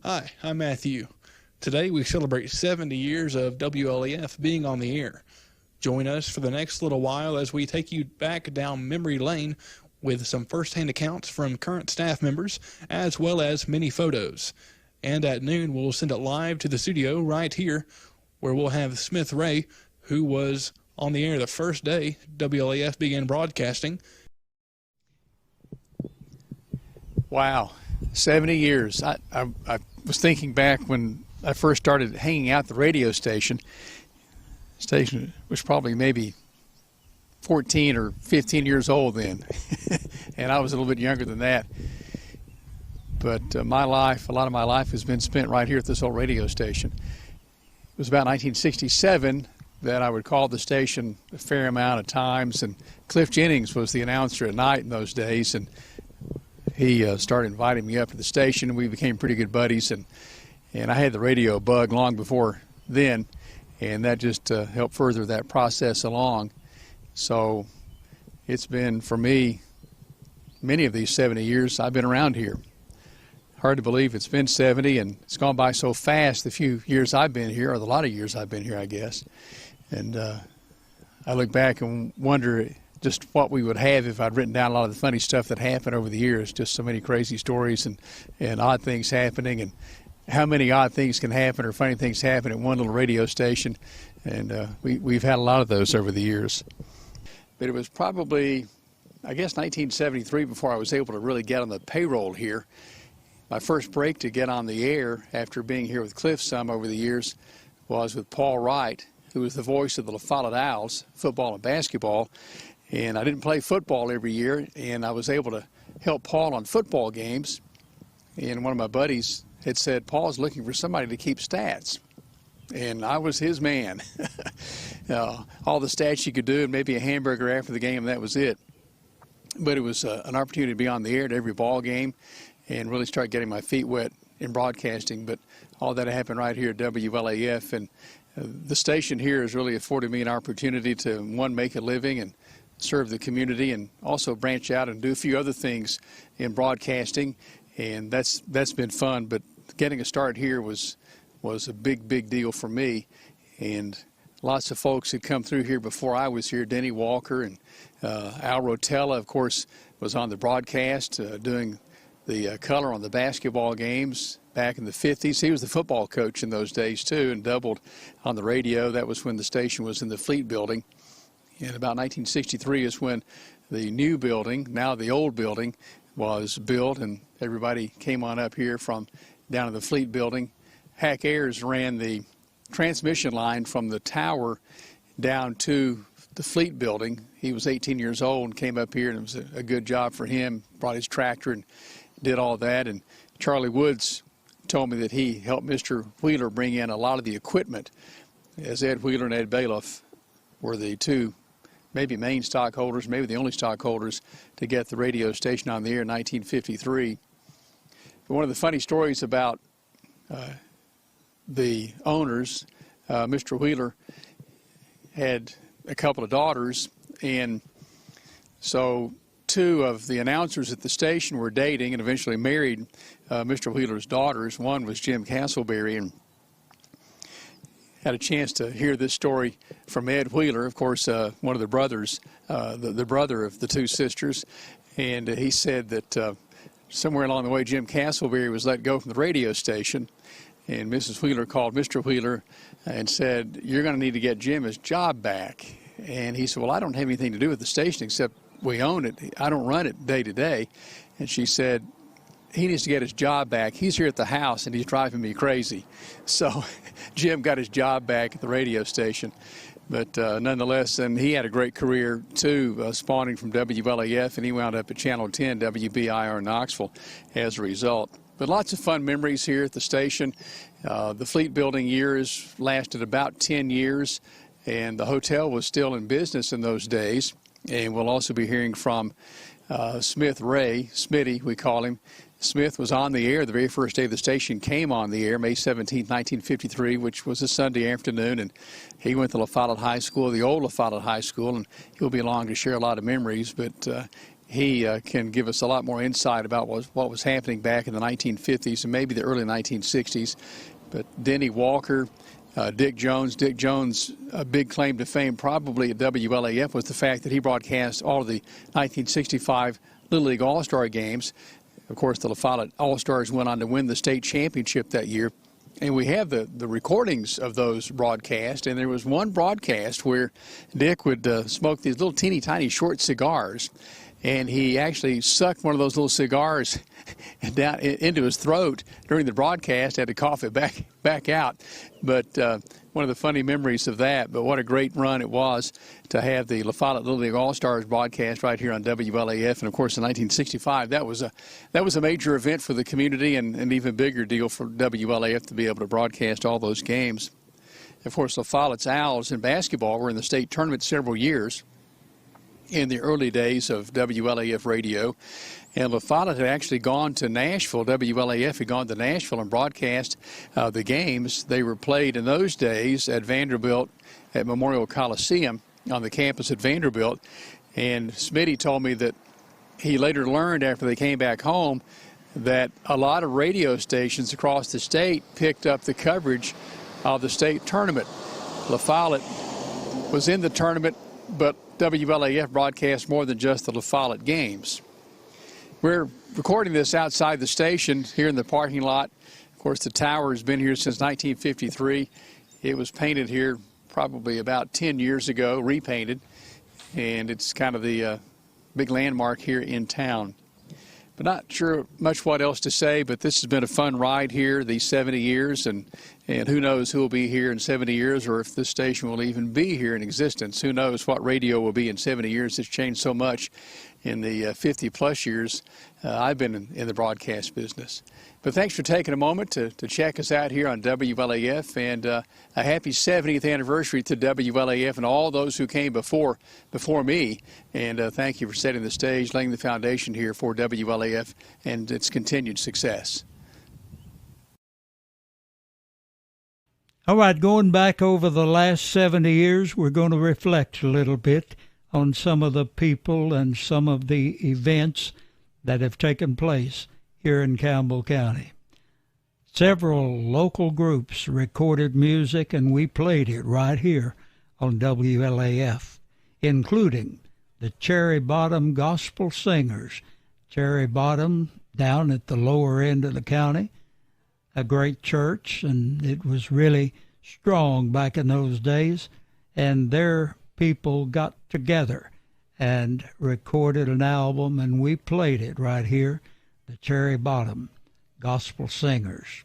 Hi, I'm Matthew. Today we celebrate 70 years of WLAF being on the air. Join us for the next little while as we take you back down memory lane with some first-hand accounts from current staff members as well as many photos. And at noon we'll send it live to the studio right here where we'll have Smith Ray, who was on the air the first day WLAF began broadcasting. Wow, 70 years. I was thinking back when I first started hanging out at the radio station. Station was probably maybe 14 or 15 years old then, and I was a little bit younger than that. But a lot of my life has been spent right here at this old radio station. It was about 1967 that I would call the station a fair amount of times, and Cliff Jennings was the announcer at night in those days, and he started inviting me up to the station, and we became pretty good buddies, and I had the radio bug long before then, and that just helped further that process along. So it's been, for me, many of these 70 years I've been around here. Hard to believe it's been 70, and it's gone by so fast the few years I've been here, or the lot of years I've been here, I guess. And I look back and wonder just what we would have if I'd written down a lot of the funny stuff that happened over the years, just so many crazy stories and odd things happening, and how many odd things can happen or funny things happen at one little radio station. And we've had a lot of those over the years. But it was probably, I guess, 1973 before I was able to really get on the payroll here. My first break to get on the air after being here with Cliff some over the years was with Paul Wright, who was the voice of the La Follette Owls, football and basketball. And I didn't play football every year, and I was able to help Paul on football games. And one of my buddies had said, Paul's looking for somebody to keep stats. And I was his man. All the stats you could do, and maybe a hamburger after the game, and that was it. But it was an opportunity to be on the air at every ball game and really start getting my feet wet in broadcasting. But all that happened right here at WLAF. And the station here has really afforded me an opportunity to, one, make a living and serve the community, and also branch out and do a few other things in broadcasting, and that's been fun. But getting a start here was a big deal for me, and lots of folks had come through here before I was here. Denny Walker and Al Rotella, of course, was on the broadcast doing the color on the basketball games back in the 50s. He was the football coach in those days too, and doubled on the radio. That was when the station was in the Fleet building. And about 1963 is when the new building, now the old building, was built, and everybody came on up here from down in the Fleet building. Hack Ayers ran the transmission line from the tower down to the Fleet building. He was 18 years old and came up here, and it was a good job for him. Brought his tractor and did all that. And Charlie Woods told me that he helped Mr. Wheeler bring in a lot of the equipment, as Ed Wheeler and Ed Bailiff were the two maybe main stockholders, maybe the only stockholders, to get the radio station on the air in 1953. But one of the funny stories about the owners, Mr. Wheeler had a couple of daughters, and so two of the announcers at the station were dating and eventually married Mr. Wheeler's daughters. One was Jim Castleberry, and had a chance to hear this story from Ed Wheeler, of course, one of the brothers, the brother of the two sisters. And he said that somewhere along the way, Jim Castleberry was let go from the radio station. And Mrs. Wheeler called Mr. Wheeler and said, "You're going to need to get Jim his job back." And he said, "Well, I don't have anything to do with the station except we own it. I don't run it day to day." And she said, "He needs to get his job back. He's here at the house, and he's driving me crazy." So Jim got his job back at the radio station. But nonetheless, and he had a great career, too, spawning from WLAF, and he wound up at Channel 10, WBIR Knoxville as a result. But lots of fun memories here at the station. The Fleet building years lasted about 10 years, and the hotel was still in business in those days. And we'll also be hearing from Smith Ray, Smitty, we call him. Smith was on the air the very first day the station came on the air, May 17, 1953, which was a Sunday afternoon, and he went to La Follette High School, the old La Follette High School, and he'll be along to share a lot of memories. But he can give us a lot more insight about what was happening back in the 1950s and maybe the early 1960s. But Denny Walker, Dick Jones. Dick Jones, a big claim to fame probably at WLAF was the fact that he broadcast all of the 1965 Little League All-Star games. Of course, the La Follette All-Stars went on to win the state championship that year. And we have the recordings of those broadcasts. And there was one broadcast where Dick would smoke these little teeny tiny short cigars. And he actually sucked one of those little cigars down into his throat during the broadcast, had to cough it back out. But one of the funny memories of that, but what a great run it was to have the La Follette Little League All-Stars broadcast right here on WLAF. And, of course, in 1965, that was a major event for the community and an even bigger deal for WLAF to be able to broadcast all those games. Of course, La Follette's Owls in basketball were in the state tournament several years in the early days of WLAF radio. And La Follette had actually gone to Nashville. WLAF had gone to Nashville and broadcast the games. They were played in those days at Vanderbilt at Memorial Coliseum on the campus at Vanderbilt. And Smitty told me that he later learned after they came back home that a lot of radio stations across the state picked up the coverage of the state tournament. La Follette was in the tournament, but WLAF broadcast more than just the La Follette games. We're recording this outside the station here in the parking lot. Of course, the tower has been here since 1953. It was painted here probably about 10 years ago, repainted, and it's kind of the big landmark here in town. But not sure much what else to say, but this has been a fun ride here these 70 years, and who knows who will be here in 70 years or if this station will even be here in existence. Who knows what radio will be in 70 years. It's changed so much in the 50-plus years I've been in the broadcast business. But thanks for taking a moment to check us out here on WLAF, and a happy 70th anniversary to WLAF and all those who came before me. And thank you for setting the stage, laying the foundation here for WLAF and its continued success. All right, going back over the last 70 years, we're going to reflect a little bit on some of the people and some of the events that have taken place here in Campbell County. Several local groups recorded music, and we played it right here on WLAF, including the Cherry Bottom Gospel Singers. Cherry Bottom, down at the lower end of the county, a great church, and it was really strong back in those days, and their people got together and recorded an album, and we played it right here, the Cherry Bottom Gospel Singers.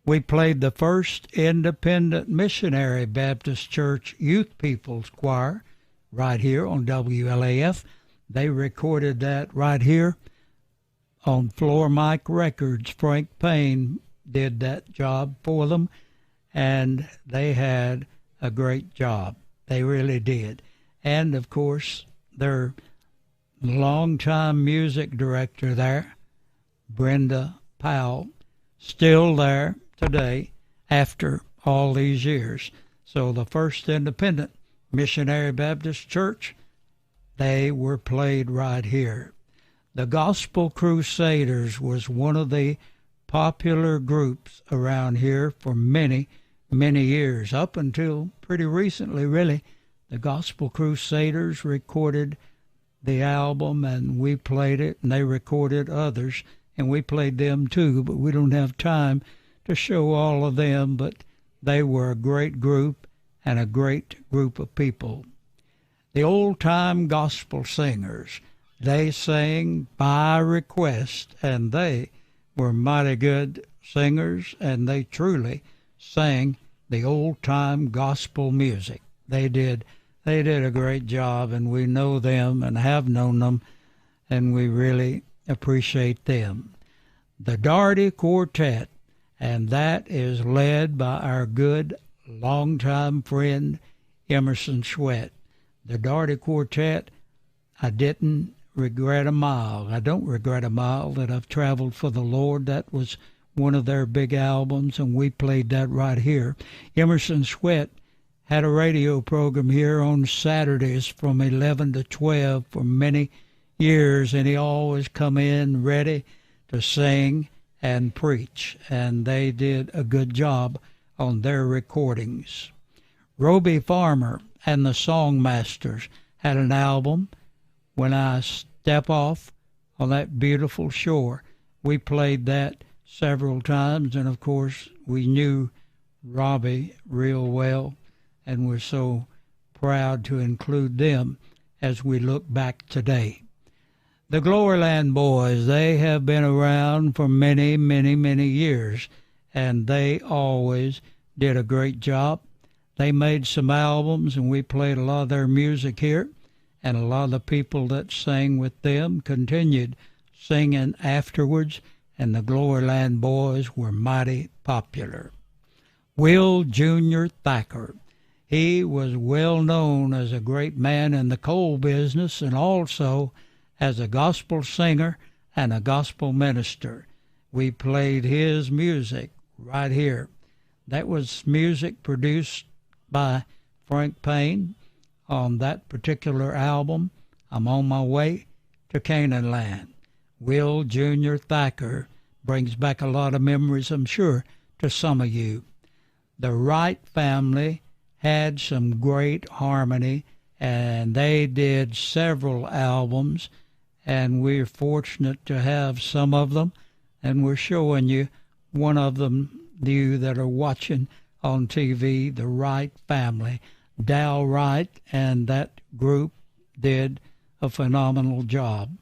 We played the first independent missionary Baptist Church Youth People's Choir right here on WLAF. They recorded that right here on Floor Mic Records. Frank Payne did that job for them, and they had a great job. They really did. And, of course, their longtime music director there, Brenda Powell, still there today after all these years. So the first independent missionary Baptist church, they were played right here. The Gospel Crusaders was one of the popular groups around here for many, many years, up until pretty recently, really. The Gospel Crusaders recorded the album, and we played it, and they recorded others, and we played them too, but we don't have time to show all of them, but they were a great group and a great group of people. The old-time gospel singers, they sang by request, and they were mighty good singers, and they truly sang the old-time gospel music. They did a great job, and we know them and have known them, and we really appreciate them. The Daugherty Quartet, and that is led by our good longtime friend Emerson Sweat. The Daugherty Quartet, I didn't regret a mile. I don't regret a mile that I've traveled for the Lord. That was one of their big albums, and we played that right here. Emerson Sweat had a radio program here on Saturdays from 11 to 12 for many years, and he always come in ready to sing and preach, and they did a good job on their recordings. Roby Farmer and the Songmasters had an album, When I Step Off on That Beautiful Shore. We played that several times, and of course we knew Robbie real well, and we're so proud to include them as we look back today. The Gloryland Boys, they have been around for many, many, many years, and they always did a great job. They made some albums, and we played a lot of their music here, and a lot of the people that sang with them continued singing afterwards, and the Gloryland Boys were mighty popular. Will Jr. Thacker, he was well known as a great man in the coal business and also as a gospel singer and a gospel minister. We played his music right here. That was music produced by Frank Payne on that particular album, I'm on My Way to Canaan Land. Will Jr. Thacker brings back a lot of memories, I'm sure, to some of you. The Wright family had some great harmony, and they did several albums, and we're fortunate to have some of them, and we're showing you one of them, you that are watching on TV, the Wright family. Dal Wright and that group did a phenomenal job.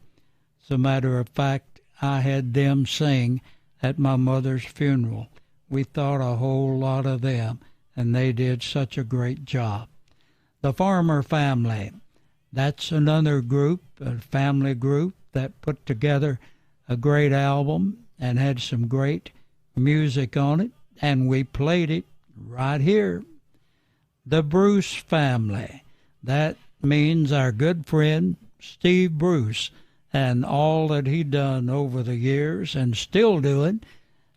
As a matter of fact, I had them sing at my mother's funeral. We thought a whole lot of them, and they did such a great job. The Farmer family, that's another group, a family group that put together a great album and had some great music on it, and we played it right here. The Bruce family, that means our good friend Steve Bruce and all that he done over the years and still doing.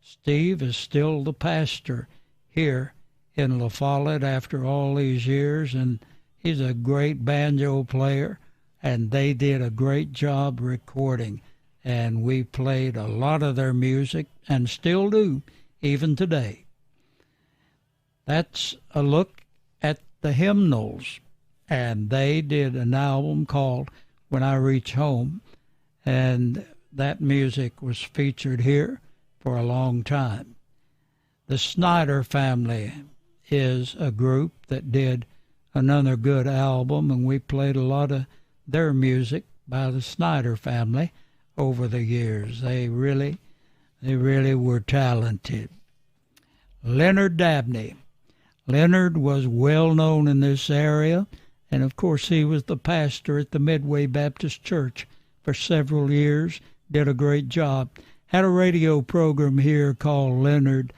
Steve is still the pastor here in La Follette after all these years, and he's a great banjo player, and they did a great job recording, and we played a lot of their music and still do even today. That's a look at the Hymnals, and they did an album called When I Reach Home, and that music was featured here for a long time. The Snyder family is a group that did another good album, and we played a lot of their music by the Snyder family over the years. They really were talented. Leonard Dabney. Leonard was well known in this area, and of course he was the pastor at the Midway Baptist Church for several years, did a great job. Had a radio program here called Leonard's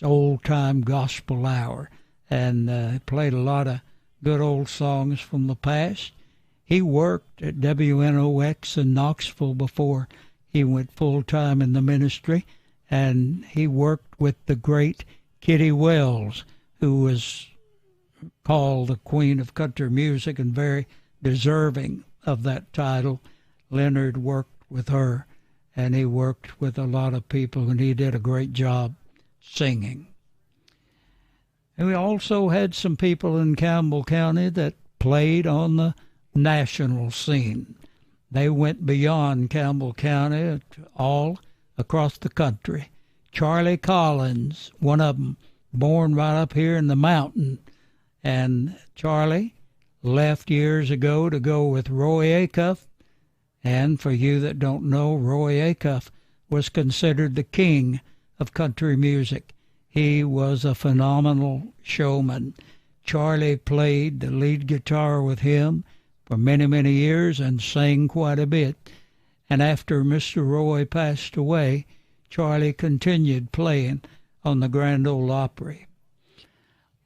Old Time Gospel Hour, and played a lot of good old songs from the past. He worked at WNOX in Knoxville before he went full-time in the ministry, and he worked with the great Kitty Wells, who was called the Queen of Country Music and very deserving of that title. Leonard worked with her, and he worked with a lot of people, and he did a great job singing. And we also had some people in Campbell County that played on the national scene. They went beyond Campbell County all across the country. Charlie Collins, one of them, born right up here in the mountain, and Charlie left years ago to go with Roy Acuff. And for you that don't know, Roy Acuff was considered the king of country music. He was a phenomenal showman. Charlie played the lead guitar with him for many, many years and sang quite a bit. And after Mr. Roy passed away, Charlie continued playing on the Grand Ole Opry.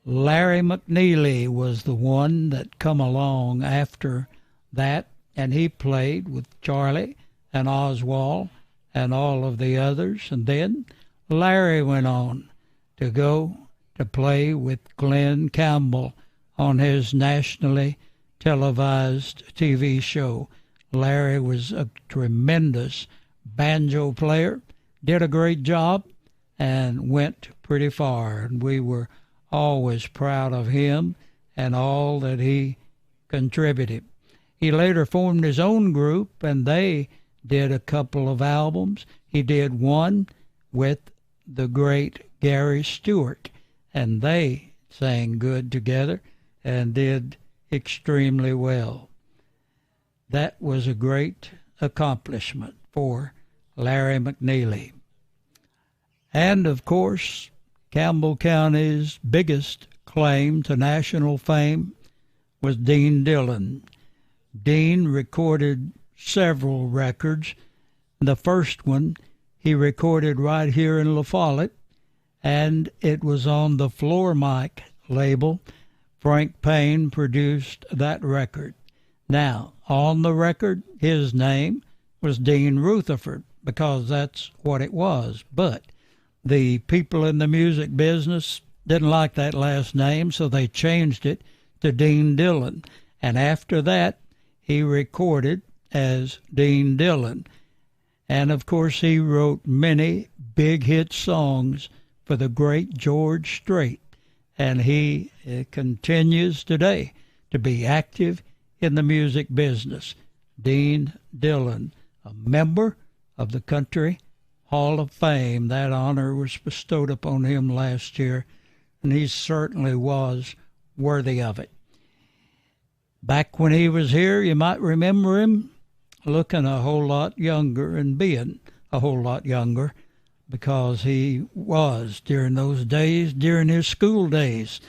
Larry McNeely was the one that come along after that, and he played with Charlie and Oswald and all of the others. And then Larry went on to go to play with Glenn Campbell on his nationally televised TV show, Larry was a tremendous banjo player, did a great job, and went pretty far. And we were always proud of him and all that he contributed. He later formed his own group, and they did a couple of albums. He did one with the great Gary Stewart, and they sang good together and did extremely well. That was a great accomplishment for Larry McNeely. And, of course, Campbell County's biggest claim to national fame was Dean Dillon. Dean recorded several records. The first one he recorded right here in La Follette, and it was on the Floor Mic label. Frank Payne produced that record. Now, on the record, his name was Dean Rutherford, because that's what it was. But the people in the music business didn't like that last name, so they changed it to Dean Dillon. And after that, he recorded as Dean Dillon. And, of course, he wrote many big hit songs for the great George Strait. And he continues today to be active in the music business. Dean Dillon, a member of the Country Hall of Fame. That honor was bestowed upon him last year, and he certainly was worthy of it. Back when he was here, you might remember him looking a whole lot younger and being a whole lot younger, because he was during those days, during his school days.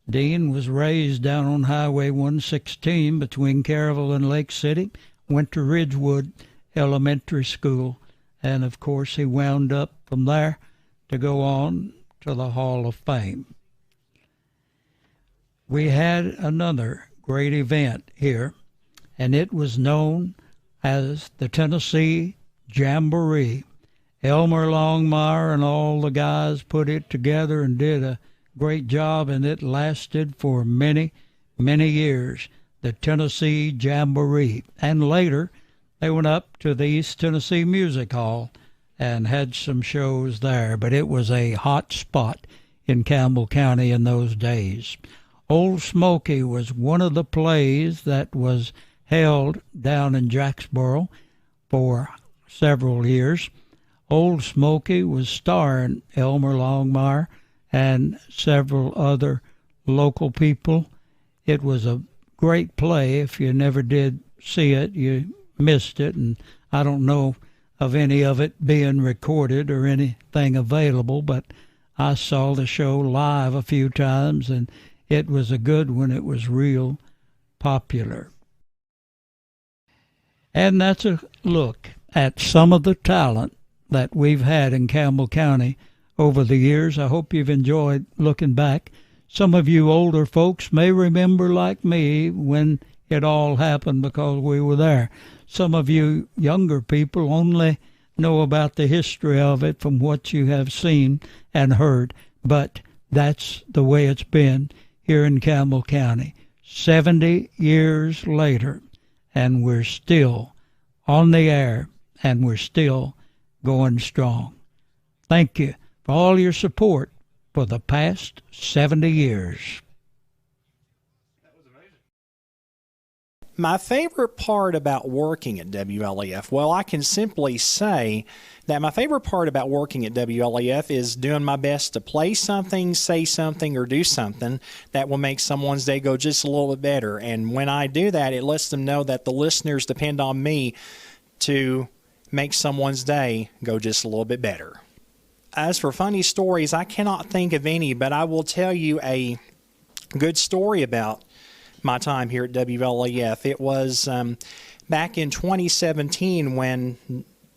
Dean was raised down on Highway 116 between Caryville and Lake City, went to Ridgewood Elementary School, and of course he wound up from there to go on to the Hall of Fame. We had another great event here, and it was known as the Tennessee Jamboree. Elmer Longmire and all the guys put it together and did a great job, and it lasted for many, many years, the Tennessee Jamboree. And later, they went up to the East Tennessee Music Hall and had some shows there, but it was a hot spot in Campbell County in those days. Old Smoky was one of the plays that was held down in Jacksboro for several years. Old Smoky was starring Elmer Longmire and several other local people. It was a great play. If you never did see it, you missed it, and I don't know of any of it being recorded or anything available, but I saw the show live a few times, and it was a good one. It was real popular. And that's a look at some of the talent that we've had in Campbell County over the years. I hope you've enjoyed looking back. Some of you older folks may remember, like me, when it all happened because we were there. Some of you younger people only know about the history of it from what you have seen and heard, but that's the way it's been here in Campbell County. 70 years later, and we're still on the air, and we're still going strong. Thank you for all your support for the past 70 years. My favorite part about working at WLAF, well, I can simply say that my favorite part about working at WLAF is doing my best to play something, say something, or do something that will make someone's day go just a little bit better. And when I do that, it lets them know that the listeners depend on me to make someone's day go just a little bit better. As for funny stories, I cannot think of any, but I will tell you a good story about my time here at WLAF. It was back in 2017 when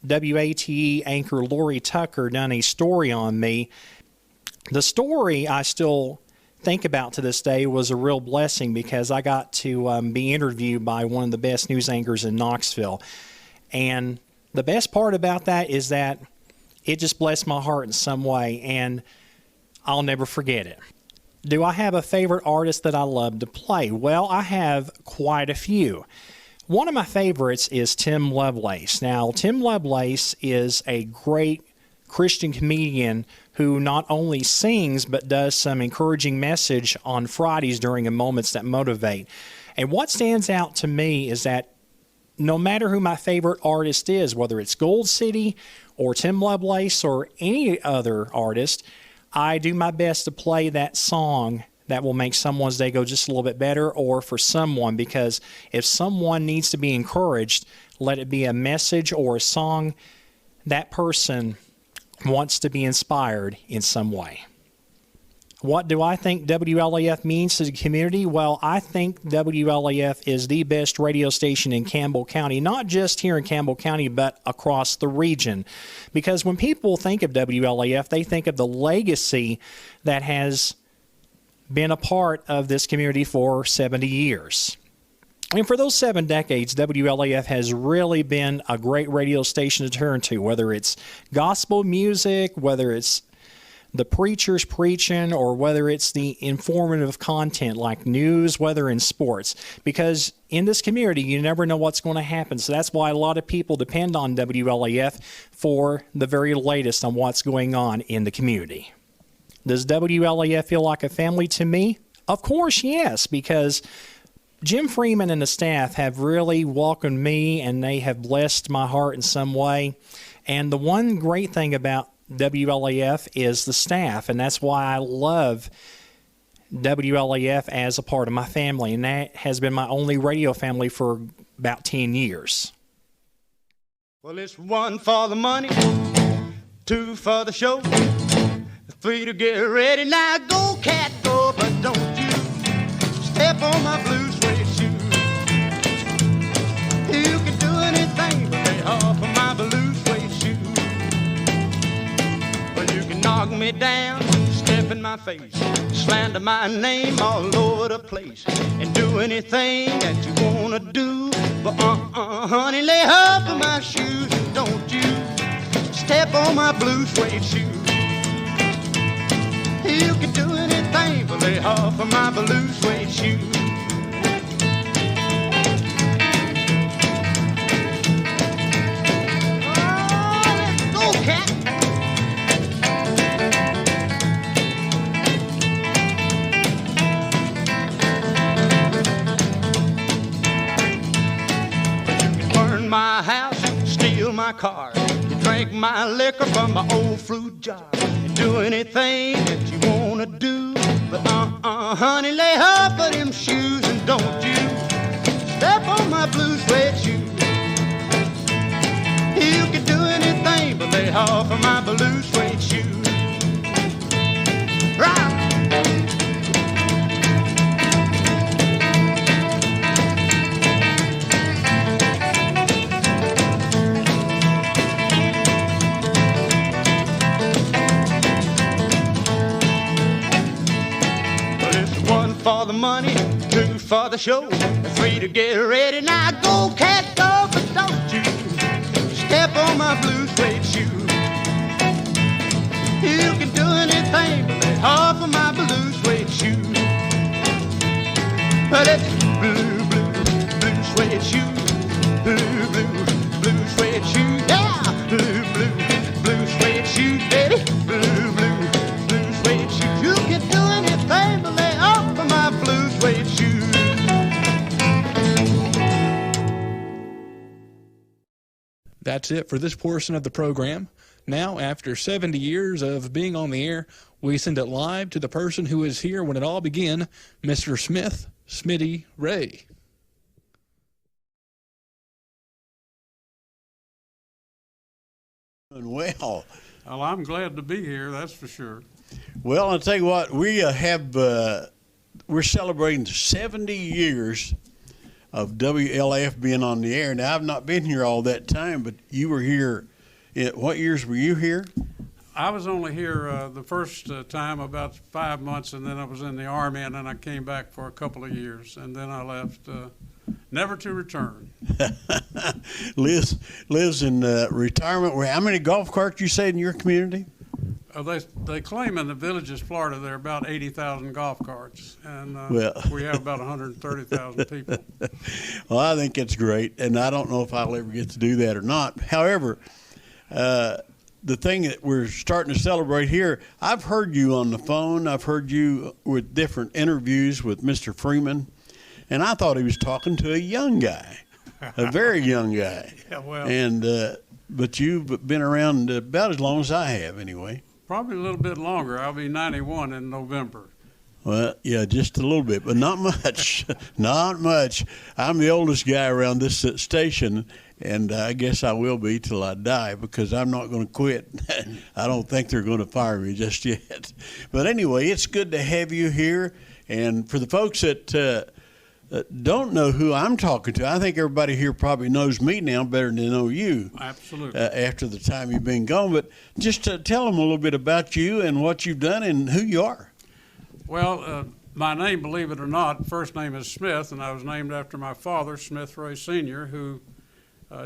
WATE anchor Lori Tucker done a story on me. The story I still think about to this day was a real blessing because I got to be interviewed by one of the best news anchors in Knoxville. And the best part about that is that it just blessed my heart in some way, and I'll never forget it. Do I have a favorite artist that I love to play? Well, I have quite a few. One of my favorites is Tim Lovelace. Now, Tim Lovelace is a great Christian comedian who not only sings but does some encouraging message on Fridays during a Moments That Motivate. And what stands out to me is that no matter who my favorite artist is, whether it's Gold City or Tim Lovelace or any other artist, I do my best to play that song that will make someone's day go just a little bit better, or for someone, because if someone needs to be encouraged, let it be a message or a song that person wants to be inspired in some way. What do I think WLAF means to the community? Well, I think WLAF is the best radio station in Campbell County, not just here in Campbell County, but across the region. Because when people think of WLAF, they think of the legacy that has been a part of this community for 70 years. And for those 7 decades, WLAF has really been a great radio station to turn to, whether it's gospel music, whether it's the preachers preaching, or whether it's the informative content like news, weather, and sports. Because in this community, you never know what's going to happen. So that's why a lot of people depend on WLAF for the very latest on what's going on in the community. Does WLAF feel like a family to me? Of course, yes, because Jim Freeman and the staff have really welcomed me, and they have blessed my heart in some way. And the one great thing about WLAF is the staff, and that's why I love WLAF as a part of my family, and that has been my only radio family for about 10 years. Well, it's 1 for the money, 2 for the show, 3 to get ready. Now go, cat, go, but don't you step on my blue suede shoe. You can do anything but lay off of my blue suede shoe. Well, you can knock me down, step in my face, slander my name all over the place, and do anything that you wanna do. But honey, lay off of my shoes, and don't you step on my blue suede shoe. You can do anything but lay off of my blue suede shoe. Oh, let's go, cat. You can burn my house, steal my car, you drink my liquor from my old fruit jar, do anything that you wanna do, but honey, lay off of them shoes, and don't you step on my blue suede shoe. You can do anything but lay off of my blue suede shoe. Rock. For the money, 2 for the show, 3 to get ready. Now go, cat, go, but don't you step on my blue suede shoe. You can do anything but lay off of my blue suede shoe. But it's blue, blue suede shoe, blue, blue suede shoe, yeah, blue, blue suede shoe, baby, blue, blue suede shoe. You can do anything but lay off of my blue suede shoe. That's it for this portion of the program. Now, after 70 years of being on the air, we send it live to the person who was here when it all began, Mr. Smitty Ray. Well, I'm glad to be here, that's for sure. well, I'll tell you what, we're celebrating 70 years of WLAF being on the air. Now, I've not been here all that time, but you were here. What years were you here? I was only here the first time about 5 months, and then I was in the Army, and then I came back for a couple of years, and then I left, never to return. lives in retirement. How many golf carts you say in your community? They claim in the Villages, Florida, there are about 80,000 golf carts, and Well. we have about 130,000 people. Well, I think it's great, and I don't know if I'll ever get to do that or not. However, the thing that we're starting to celebrate here, I've heard you on the phone. I've heard you with different interviews with Mr. Freeman, and I thought he was talking to a young guy, a very young guy. Yeah, well. And but you've been around about as long as I have, anyway. Probably a little bit longer. I'll be 91 in November. Well, yeah, just a little bit, but not much. Not much. I'm the oldest guy around this station, and I guess I will be till I die because I'm not going to quit. I don't think they're going to fire me just yet. But anyway, it's good to have you here. And for the folks that don't know who I'm talking to, I think everybody here probably knows me now better than they know you. Absolutely. After the time you've been gone. But just tell them a little bit about you and what you've done and who you are. Well, my name, believe it or not, first name is Smith, and I was named after my father, Smith Ray Sr., who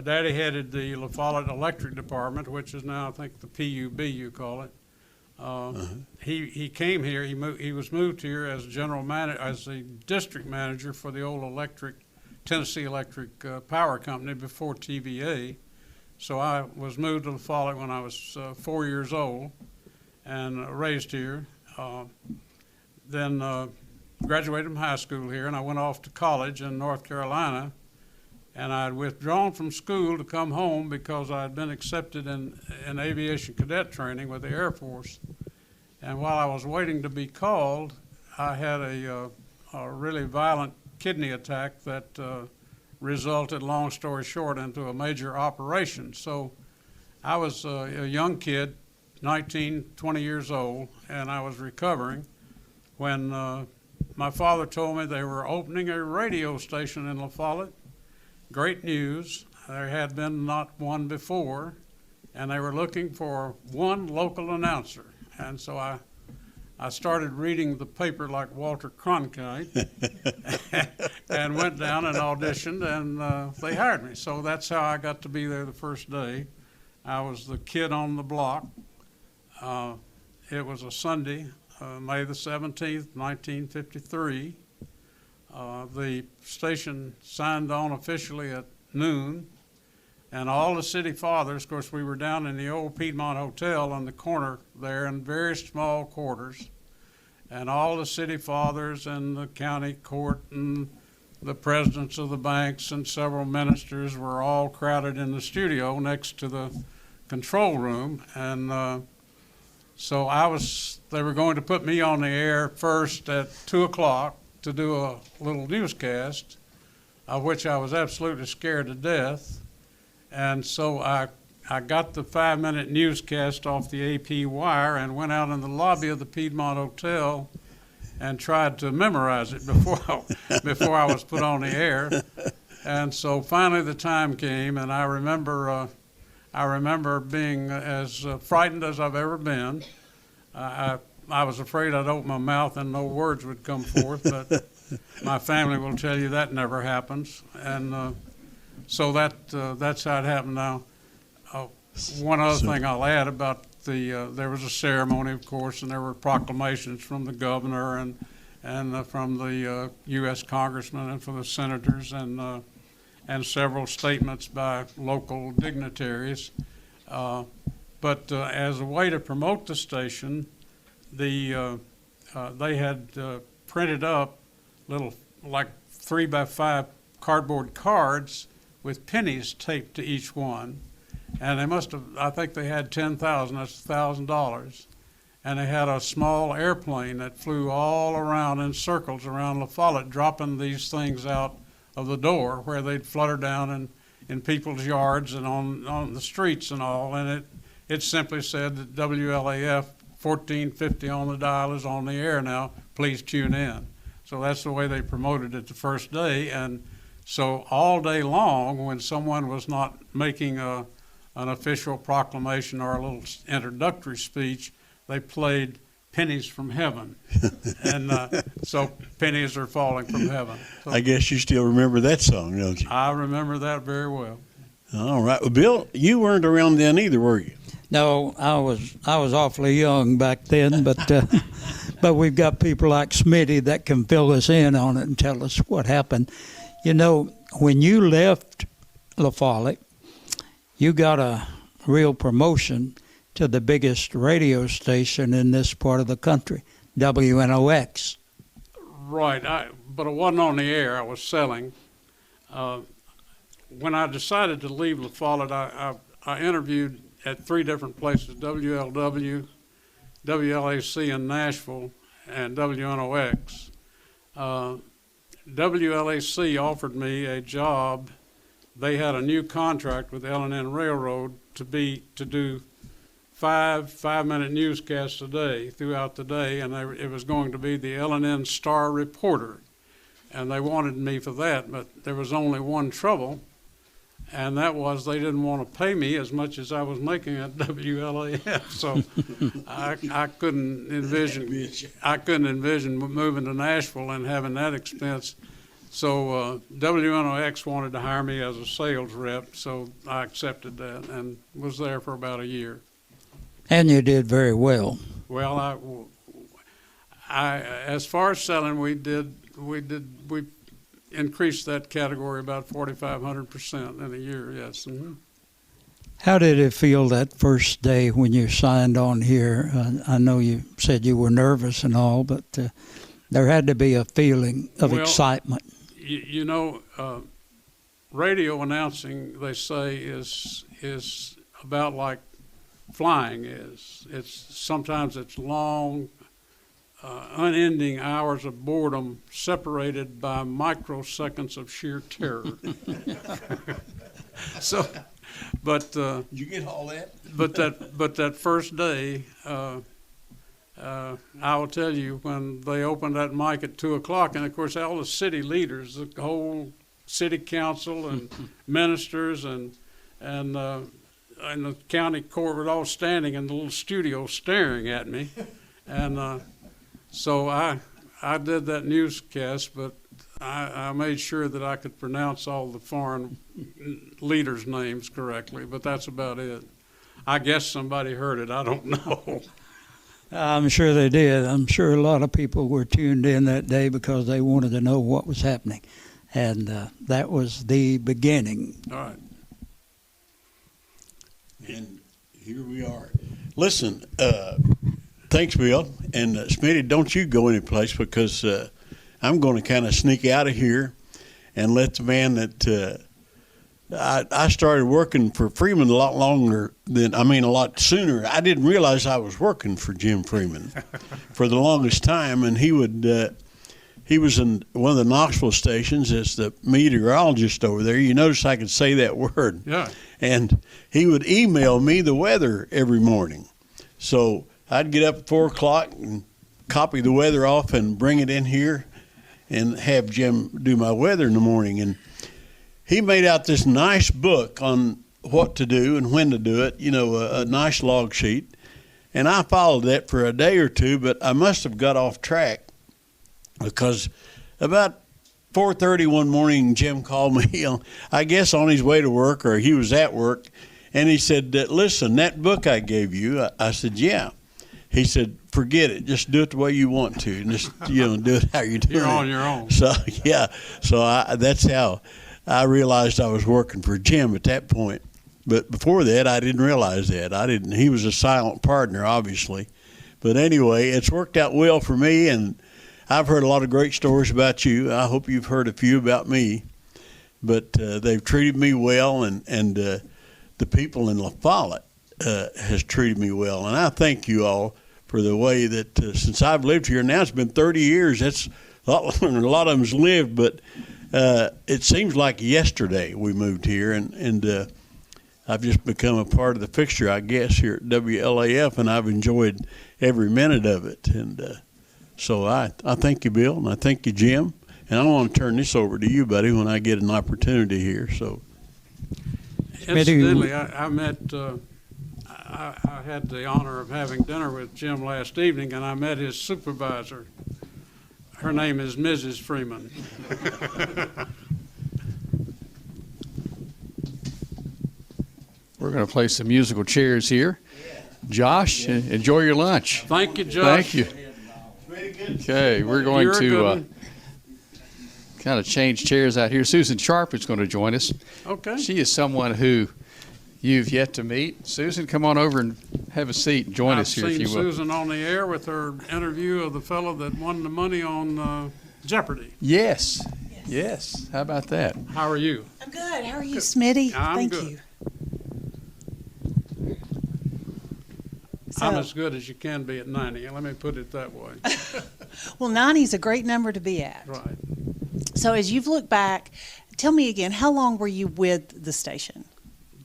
Daddy headed the La Follette Electric Department, which is now, I think, the PUB, you call it. He came here. He was moved here as as the district manager for the old Tennessee Electric Power Company before TVA. So I was moved to La Follette when I was 4 years old and raised here. Then graduated from high school here, and I went off to college in North Carolina. And I had withdrawn from school to come home because I had been accepted in aviation cadet training with the Air Force. And while I was waiting to be called, I had a really violent kidney attack that resulted, long story short, into a major operation. So I was a young kid, 19, 20 years old, and I was recovering when my father told me they were opening a radio station in La Follette. Great news. There had been not one before, and they were looking for one local announcer. And so I started reading the paper like Walter Cronkite and went down and auditioned, and they hired me. So that's how I got to be there the first day. I was the kid on the block. It was a Sunday, May the 17th, 1953. The station signed on officially at noon, and all the city fathers, of course, we were down in the old Piedmont Hotel on the corner there in very small quarters, and all the city fathers and the county court and the presidents of the banks and several ministers were all crowded in the studio next to the control room. And so they were going to put me on the air first at 2 o'clock to do a little newscast, of which I was absolutely scared to death. And so I got the 5-minute newscast off the AP wire and went out in the lobby of the Piedmont Hotel and tried to memorize it before I was put on the air. And so finally the time came, and I remember being as frightened as I've ever been. I was afraid I'd open my mouth and no words would come forth, but my family will tell you that never happens. And so that's how it happened. Now, one other thing I'll add about there was a ceremony, of course, and there were proclamations from the governor and from the U.S. congressmen and from the senators and several statements by local dignitaries. But as a way to promote the station, they had printed up little like 3x5 cardboard cards with pennies taped to each one, and I think they had 10,000. That's $1,000, and they had a small airplane that flew all around in circles around La Follette, dropping these things out of the door where they'd flutter down in people's yards and on the streets and all, and it simply said that WLAF 1450 on the dial is on the air now. Please tune in. So that's the way they promoted it the first day. And so all day long, when someone was not making an official proclamation or a little introductory speech, they played Pennies from Heaven. And so pennies are falling from heaven. So I guess you still remember that song, don't you? I remember that very well. All right. Well, Bill, you weren't around then either, were you? No, I was awfully young back then, but but we've got people like Smitty that can fill us in on it and tell us what happened. You know, when you left La Follette, you got a real promotion to the biggest radio station in this part of the country, WNOX. Right, but I wasn't on the air. I was selling. When I decided to leave La Follette, I interviewed at 3 different places: WLW, WLAC in Nashville, and WNOX. WLAC offered me a job. They had a new contract with L&N Railroad to do 5-minute newscasts a day throughout the day, and it was going to be the L&N Star Reporter, and they wanted me for that. But there was only one trouble, and that was they didn't want to pay me as much as I was making at WLAF. So I couldn't envision moving to Nashville and having that expense. So WNOX wanted to hire me as a sales rep, so I accepted that and was there for about a year. And you did very well. Well, I as far as selling, we increased that category about 4,500% in a year. Yes. Mm-hmm. How did it feel that first day when you signed on here? I know you said you were nervous and all, but there had to be a feeling of excitement. You know, radio announcing, they say, is about like flying is. Sometimes it's long, unending hours of boredom separated by microseconds of sheer terror. So, but Did you get all that? but that first day, I will tell you, when they opened that mic at 2:00, and of course all the city leaders, the whole city council and ministers and the county court were all standing in the little studio staring at me, and so I did that newscast, but I made sure that I could pronounce all the foreign leaders' names correctly, but that's about it. I guess somebody heard it. I don't know. I'm sure they did. I'm sure a lot of people were tuned in that day because they wanted to know what was happening. And that was the beginning. All right. And here we are. Listen, thanks, Bill. And Smitty, don't you go anyplace because I'm going to kind of sneak out of here and let the man that I started working for Freeman a lot sooner. I didn't realize I was working for Jim Freeman for the longest time, and he was in one of the Knoxville stations as the meteorologist over there. You notice I could say that word. Yeah. And he would email me the weather every morning. So I'd get up at 4:00 and copy the weather off and bring it in here and have Jim do my weather in the morning. And he made out this nice book on what to do and when to do it, a nice log sheet. And I followed that for a day or two, but I must have got off track because about 4:30 one morning, Jim called me, I guess on his way to work, or he was at work, and he said, listen, that book I gave you, I said, yeah. He said, forget it. Just do it the way you want to. And just, do it how you're doing You're on your own. So, yeah. So that's how I realized I was working for Jim at that point. But before that, I didn't realize that. He was a silent partner, obviously. But anyway, it's worked out well for me, and I've heard a lot of great stories about you. I hope you've heard a few about me. But they've treated me well, and the people in La Follette has treated me well. And I thank you all for the way that since I've lived here now, it's been 30 years. That's a lot longer than a lot of them's lived, but it seems like yesterday we moved here, and I've just become a part of the fixture, I guess, here at WLAF, and I've enjoyed every minute of it. And so I thank you, Bill, and I thank you, Jim. And I want to turn this over to you, buddy, when I get an opportunity here. So, incidentally, I met. I had the honor of having dinner with Jim last evening, and I met his supervisor. Her name is Mrs. Freeman. We're going to play some musical chairs here. Josh, enjoy your lunch. Thank you, Josh. Thank you. Okay, we're going You're a good to one. kind of change chairs out here. Susan Sharp is going to join us. Okay. She is someone who you've yet to meet. Susan, come on over and have a seat and join us here, if you I've will. seen Susan on the air with her interview of the fellow that won the money on Jeopardy. Yes. Yes. How about that? How are you? I'm good. How are you, Smitty? I'm Thank good. you. I'm So- as good as you can be at 90. Let me put it that way. Well, 90 is a great number to be at. Right. So as you've looked back, tell me again, how long were you with the station?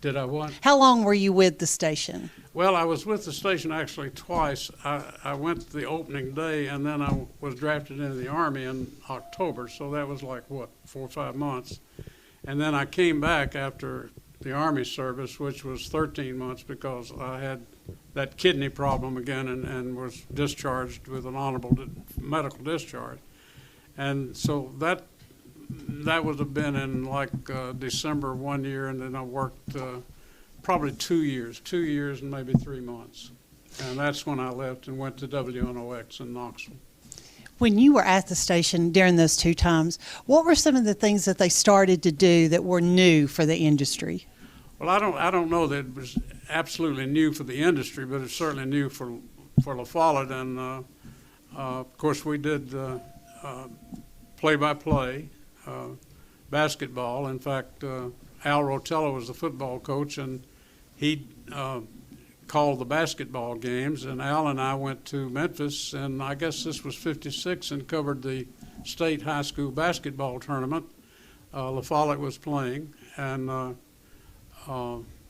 Did I what? How long were you with the station? Well, I was with the station actually twice. I went the opening day, and then I was drafted into the Army in October, so that was like, 4 or 5 months. And then I came back after the Army service, which was 13 months because I had that kidney problem again and was discharged with an honorable medical discharge. And so that would have been in like December 1 year, and then I worked probably 2 years and maybe 3 months. And that's when I left and went to WNOX in Knoxville. When you were at the station during those 2 times, what were some of the things that they started to do that were new for the industry? Well, I don't know that it was absolutely new for the industry, but it's certainly new for La Follette. And of course, we did play-by-play basketball. In fact, Al Rotella was the football coach, and he called the basketball games. And Al and I went to Memphis, and I guess this was '56, and covered the state high school basketball tournament. La Follette was playing, and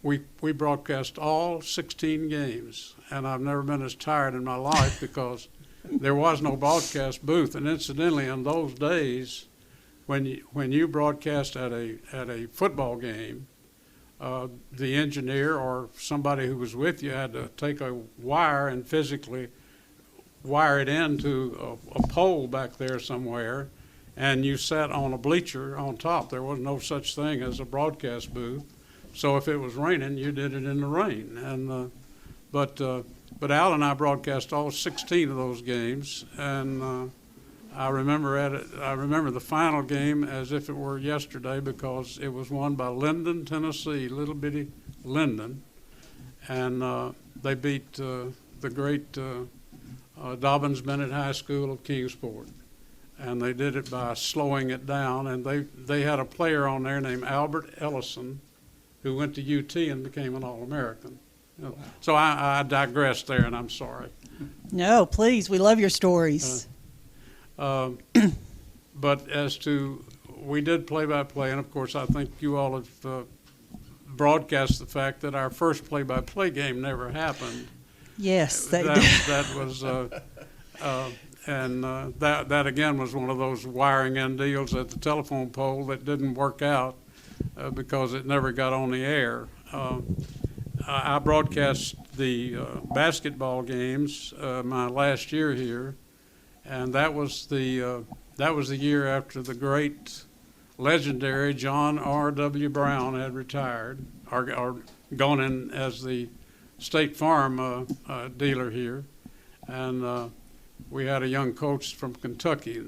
we broadcast all 16 games, and I've never been as tired in my life because there was no broadcast booth. And incidentally, in those days, when you broadcast at a football game, the engineer or somebody who was with you had to take a wire and physically wire it into a pole back there somewhere, and you sat on a bleacher on top. There was no such thing as a broadcast booth. So if it was raining, you did it in the rain. And but Al and I broadcast all 16 of those games, and I remember the final game as if it were yesterday because it was won by Linden, Tennessee, little bitty Linden, and they beat the great Dobbins Bennett High School of Kingsport. And they did it by slowing it down, and they had a player on there named Albert Ellison, who went to UT and became an All-American. Wow. So I digressed there, and I'm sorry. No, please. We love your stories. But as to, we did play-by-play, and of course I think you all have broadcast the fact that our first play-by-play game never happened. Yes. That was, and that again was one of those wiring in deals at the telephone pole that didn't work out. Because it never got on the air. I broadcast the basketball games my last year here, and that was the year after the great, legendary John R.W. Brown had retired or gone in as the State Farm dealer here, and we had a young coach from Kentucky.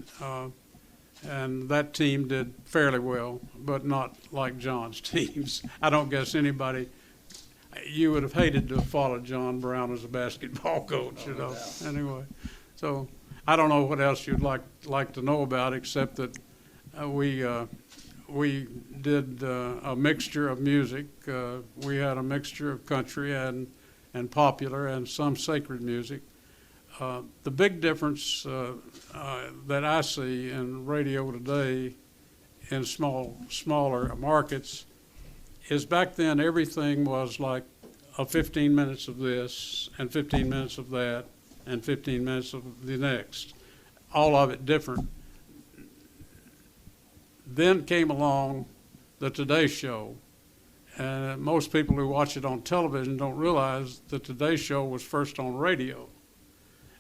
And that team did fairly well, but not like John's teams. I don't guess anybody, you would have hated to have followed John Brown as a basketball coach, you know. Anyway, so I don't know what else you'd like to know about, except that we did a mixture of music. We had a mixture of country and popular and some sacred music. The big difference that I see in radio today in smaller markets is back then everything was like 15 minutes of this and 15 minutes of that and 15 minutes of the next, all of it different. Then came along the Today Show, and most people who watch it on television don't realize the Today Show was first on radio,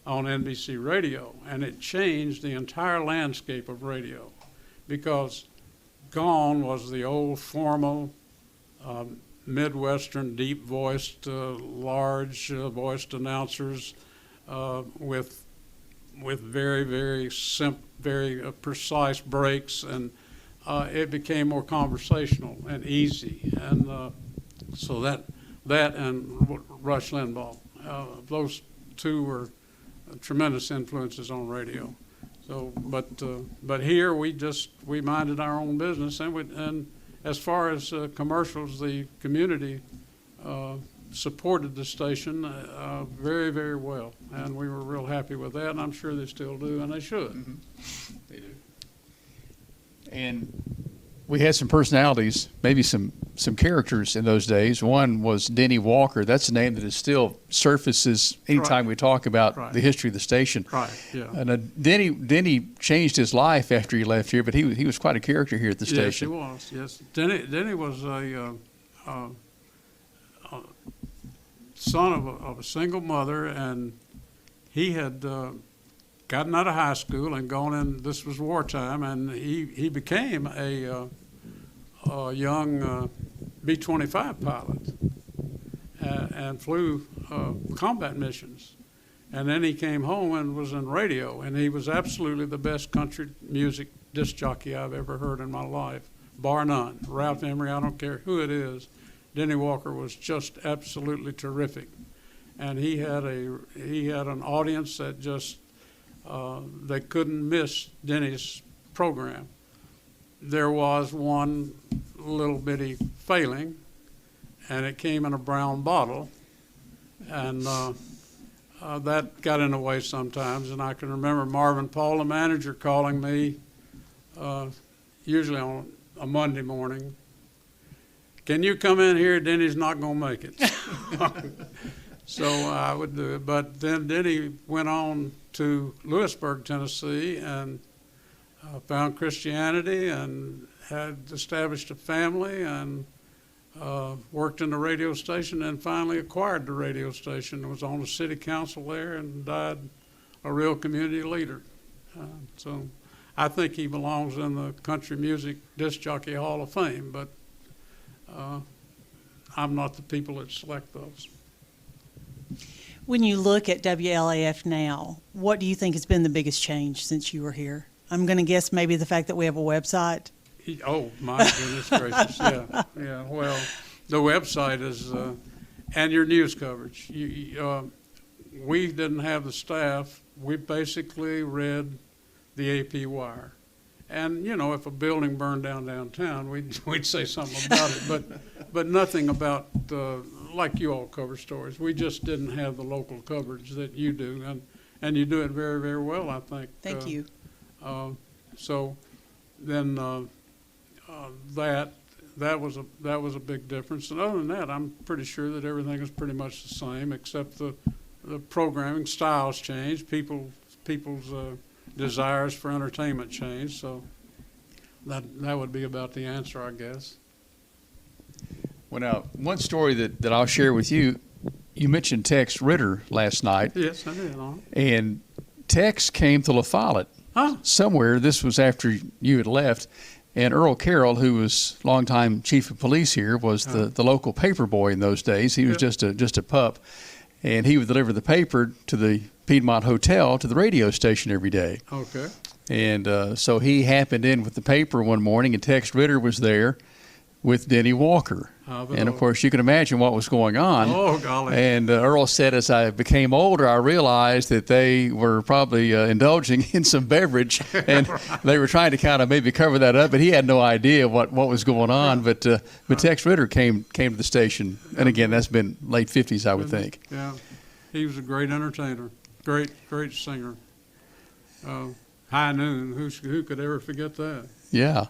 on NBC Radio, and it changed the entire landscape of radio because gone was the old formal Midwestern, deep-voiced, large-voiced announcers with very, very precise breaks, and it became more conversational and easy. And so that and Rush Limbaugh, those two were tremendous influences on radio. So, but here we minded our own business, and as far as commercials, the community supported the station very, very well, and we were real happy with that, and I'm sure they still do, and they should. Mm-hmm. They do. And we had some personalities, maybe some characters in those days. One was Denny Walker. That's a name that is still surfaces anytime we talk about the history of the station. Right, yeah. And Denny changed his life after he left here, but he was quite a character here at the station. Yes, he was, yes. Denny was a son of a single mother, and he had gotten out of high school and gone in. This was wartime, and he became a young B-25 pilot and flew combat missions. And then he came home and was in radio, and he was absolutely the best country music disc jockey I've ever heard in my life, bar none. Ralph Emery, I don't care who it is. Denny Walker was just absolutely terrific, and he had an audience that just they couldn't miss Denny's program. There was one little bitty failing, and it came in a brown bottle, and that got in the way sometimes. And I can remember Marvin Paul, the manager, calling me usually on a Monday morning. Can you come in here? Denny's not going to make it. So I would do it. But then Denny went on to Lewisburg, Tennessee, and found Christianity and had established a family and worked in the radio station, and finally acquired the radio station. Was on the city council there and died a real community leader. So I think he belongs in the Country Music Disc Jockey Hall of Fame, but I'm not the people that select those. When you look at WLAF now, what do you think has been the biggest change since you were here? I'm going to guess maybe the fact that we have a website. Oh, my goodness gracious, yeah. Well, the website is, and your news coverage. We didn't have the staff. We basically read the AP Wire. And, if a building burned down downtown, we'd say something about it, but nothing about, like you all cover stories. We just didn't have the local coverage that you do, and you do it very, very well, I think. Thank you. So then that was a big difference. And other than that, I'm pretty sure that everything is pretty much the same, except the programming styles changed. People's desires for entertainment changed. So that would be about the answer, I guess. Well, now, one story that I'll share with you, you mentioned Tex Ritter last night. Yes, I did. And Tex came to La Follette somewhere. This was after you had left. And Earl Carroll, who was longtime chief of police here, was the local paper boy in those days. He was just a pup. And he would deliver the paper to the Piedmont Hotel to the radio station every day. Okay. And so he happened in with the paper one morning, and Tex Ritter was there with Denny Walker. And, of course, you can imagine what was going on. Oh, golly. And Earl said, as I became older, I realized that they were probably indulging in some beverage, and they were trying to kind of maybe cover that up, but he had no idea what was going on. But Tex Ritter came to the station, and, again, that's been late 50s, I would think. Yeah. He was a great entertainer, great singer. High Noon, who could ever forget that? Yeah.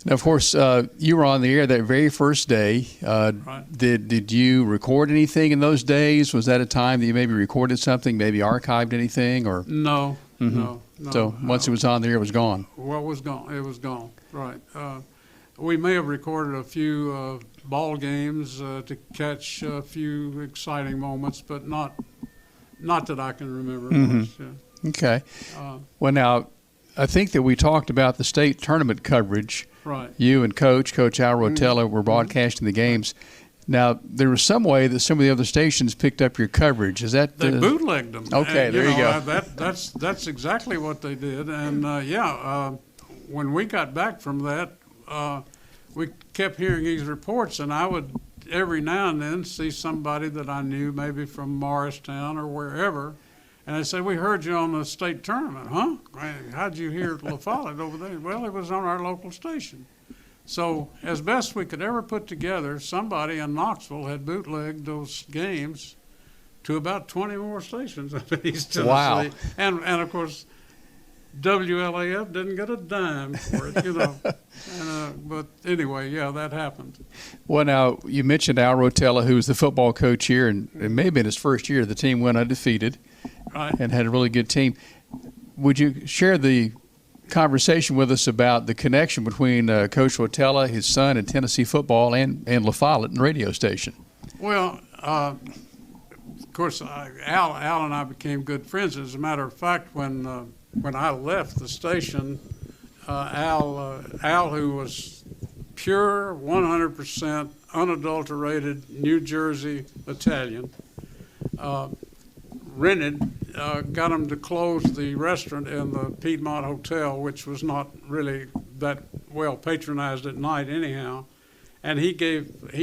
Now, of course, you were on the air that very first day. Right. Did you record anything in those days? Was that a time that you maybe recorded something, maybe archived anything, or no? No. So once it was on the air, it was gone. Well, it was gone. It was gone. Right. We may have recorded a few ball games to catch a few exciting moments, but not that I can remember. Much, yeah. Okay. Well, now, I think that we talked about the state tournament coverage. Right. You and Coach Al Rotella were broadcasting the games. Now, there was some way that some of the other stations picked up your coverage. Is that They bootlegged them. Okay, And, there you go. That's exactly what they did. And when we got back from that, we kept hearing these reports, and I would every now and then see somebody that I knew, maybe from Morristown or wherever, and they said, "We heard you on the state tournament, huh? How'd you hear La Follette over there?" Well, it was on our local station. So, as best we could ever put together, somebody in Knoxville had bootlegged those games to about 20 more stations up in East Tennessee. Wow. And of course, WLAF didn't get a dime for it, but anyway, yeah, that happened. Well, now, you mentioned Al Rotella, who was the football coach here, and maybe in his first year, the team went undefeated Right. and had a really good team. Would you share the conversation with us about the connection between Coach Rotella, his son, and Tennessee football and La Follette and radio station? Well, of course, Al and I became good friends. As a matter of fact, when I left the station, Al, who was pure 100% unadulterated New Jersey Italian, got him to close the restaurant in the Piedmont Hotel, which was not really that well patronized at night anyhow. And he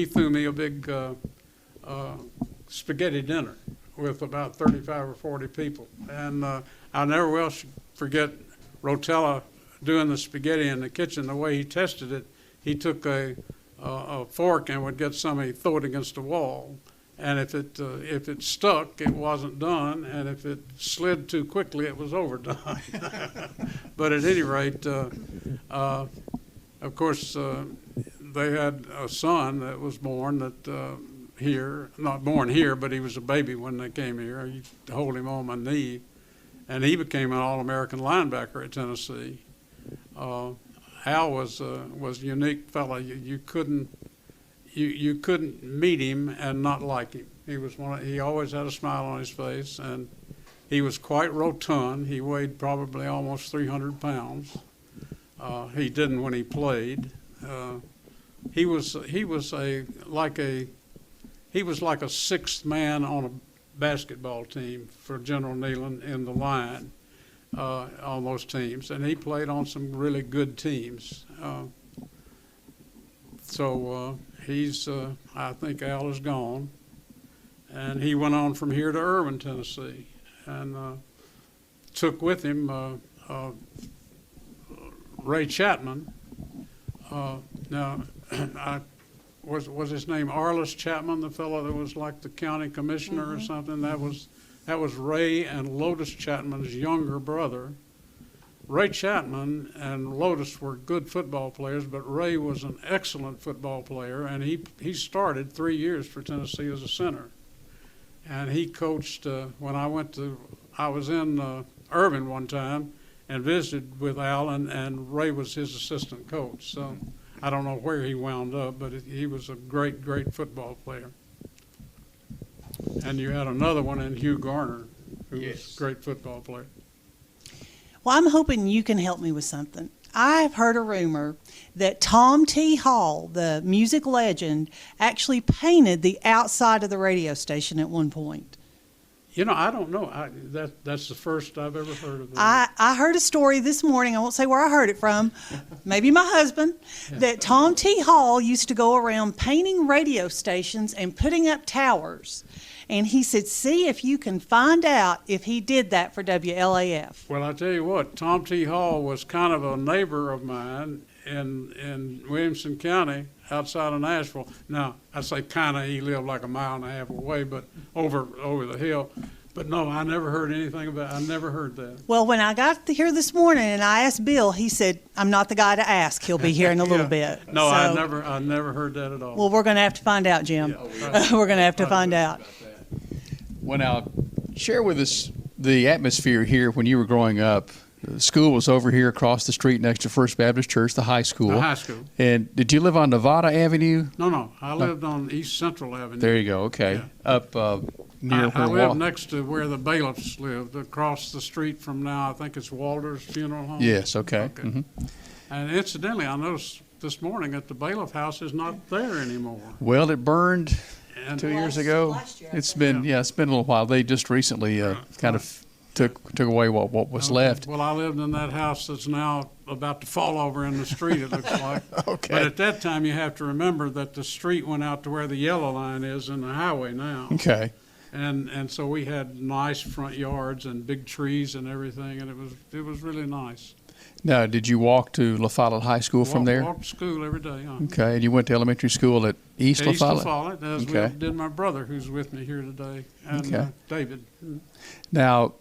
threw me a big spaghetti dinner with about 35 or 40 people. And I'll never will forget Rotella doing the spaghetti in the kitchen. The way he tested it, he took a fork and would get some, he'd throw it against the wall. And if it stuck, it wasn't done, and if it slid too quickly, it was overdone. But at any rate, of course, they had a son that was born not born here, but he was a baby when they came here. I used to hold him on my knee, and he became an All-American linebacker at Tennessee. Al was a unique fellow. You couldn't meet him and not like him. He always had a smile on his face, and he was quite rotund. He weighed probably almost 300 pounds. He didn't when he played. He was like a sixth man on a basketball team for General Neyland in the line on those teams, and he played on some really good teams. I think Al is gone, and he went on from here to Irving, Tennessee, and took with him Ray Chapman. Was his name Arliss Chapman, the fellow that was like the county commissioner or something? That was Ray and Lotus Chapman's younger brother. Ray Chapman and Lotus were good football players, but Ray was an excellent football player, and he started 3 years for Tennessee as a center. And he coached when I was in Irving one time and visited with Al, and Ray was his assistant coach. So I don't know where he wound up, but he was a great, great football player. And you had another one in Hugh Garner, who was a great football player. Well, I'm hoping you can help me with something. I've heard a rumor that Tom T. Hall, the music legend, actually painted the outside of the radio station at one point. I don't know. That's the first I've ever heard of that. I heard a story this morning, I won't say where I heard it from, maybe my husband, that Tom T. Hall used to go around painting radio stations and putting up towers. And he said, see if you can find out if he did that for WLAF. Well, I tell you what, Tom T. Hall was kind of a neighbor of mine in Williamson County outside of Nashville. Now, I say kind of, he lived like a mile and a half away, but over the hill. But no, I never heard anything I never heard that. Well, when I got here this morning and I asked Bill, he said, I'm not the guy to ask. He'll be here in a little bit. No, so, I never heard that at all. Well, we're going to have to find out, Jim. Yeah, we're going to have to find out. Well, now, share with us the atmosphere here when you were growing up. The school was over here across the street next to First Baptist Church, the high school. The high school. And did you live on Nevada Avenue? No. I lived on East Central Avenue. There you go. Okay. Yeah. Up near I lived next to where the bailiffs lived, across the street from now, I think it's Walter's Funeral Home. Yes, okay. Mm-hmm. And incidentally, I noticed this morning at the bailiff house is not there anymore. Well, it burned And 2 years ago. last year, I It's think. been it's been a little while. They just recently kind of took away what was Okay. left. Well, I lived in that house that's now about to fall over in the street, it looks like. Okay. But at that time, you have to remember that the street went out to where the yellow line is in the highway now. Okay. And so we had nice front yards and big trees and everything, and it was really nice. Now, did you walk to La Follette High School from there? Walk to school every day, huh? Okay. And you went to elementary school at East La East La Follette? Follette, as Okay. did my brother, who's with me here today, and Okay. David. Now,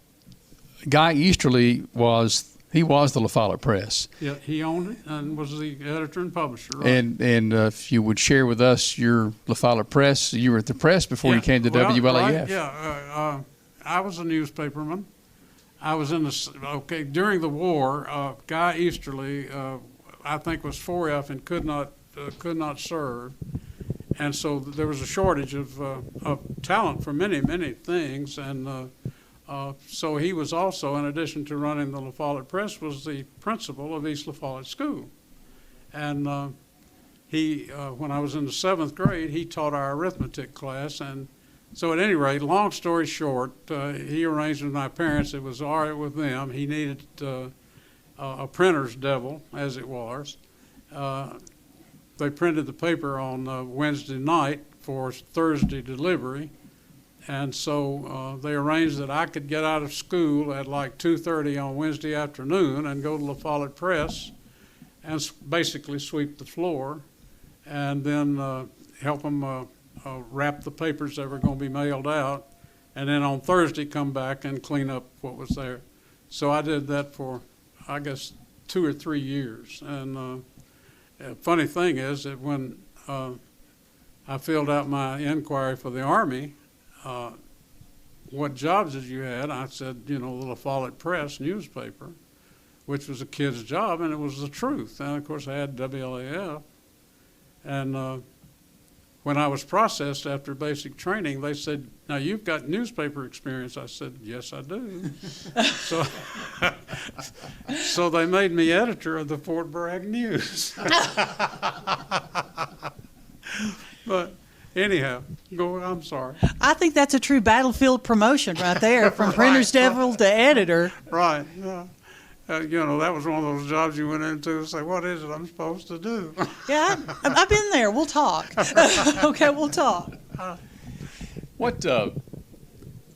Guy Easterly was the La Follette Press. Yeah, he owned it and was the editor and publisher. Right? And if you would share with us your La Follette Press, you were at the press before you came to well, WLAF. Right, yeah, I was a newspaperman. I was in the during the war. Guy Easterly, I think, was 4F and could not serve, and so there was a shortage of talent for many things, and so he was also, in addition to running the La Follette Press, was the principal of East La Follette School, and he when I was in the 7th grade, he taught our arithmetic class. And so at any rate, long story short, he arranged with my parents. It was all right with them. He needed a printer's devil, as it was. They printed the paper on Wednesday night for Thursday delivery. And so they arranged that I could get out of school at like 2:30 on Wednesday afternoon and go to La Follette Press and basically sweep the floor and then help them wrap the papers that were going to be mailed out, and then on Thursday come back and clean up what was there. So I did that for, I guess, 2 or 3 years. And funny thing is that when I filled out my inquiry for the Army, what jobs did you have? I said, the La Follette Press newspaper, which was a kid's job, and it was the truth. And of course I had WLAF. And when I was processed after basic training, they said, "Now you've got newspaper experience." I said, "Yes, I do." So they made me editor of the Fort Bragg News. But anyhow, I'm sorry. I think that's a true battlefield promotion right there, from printer's devil to editor. Right. Yeah. That was one of those jobs you went into and say, "What is it I'm supposed to do?" Yeah, I've been there. We'll talk. Okay, we'll talk. What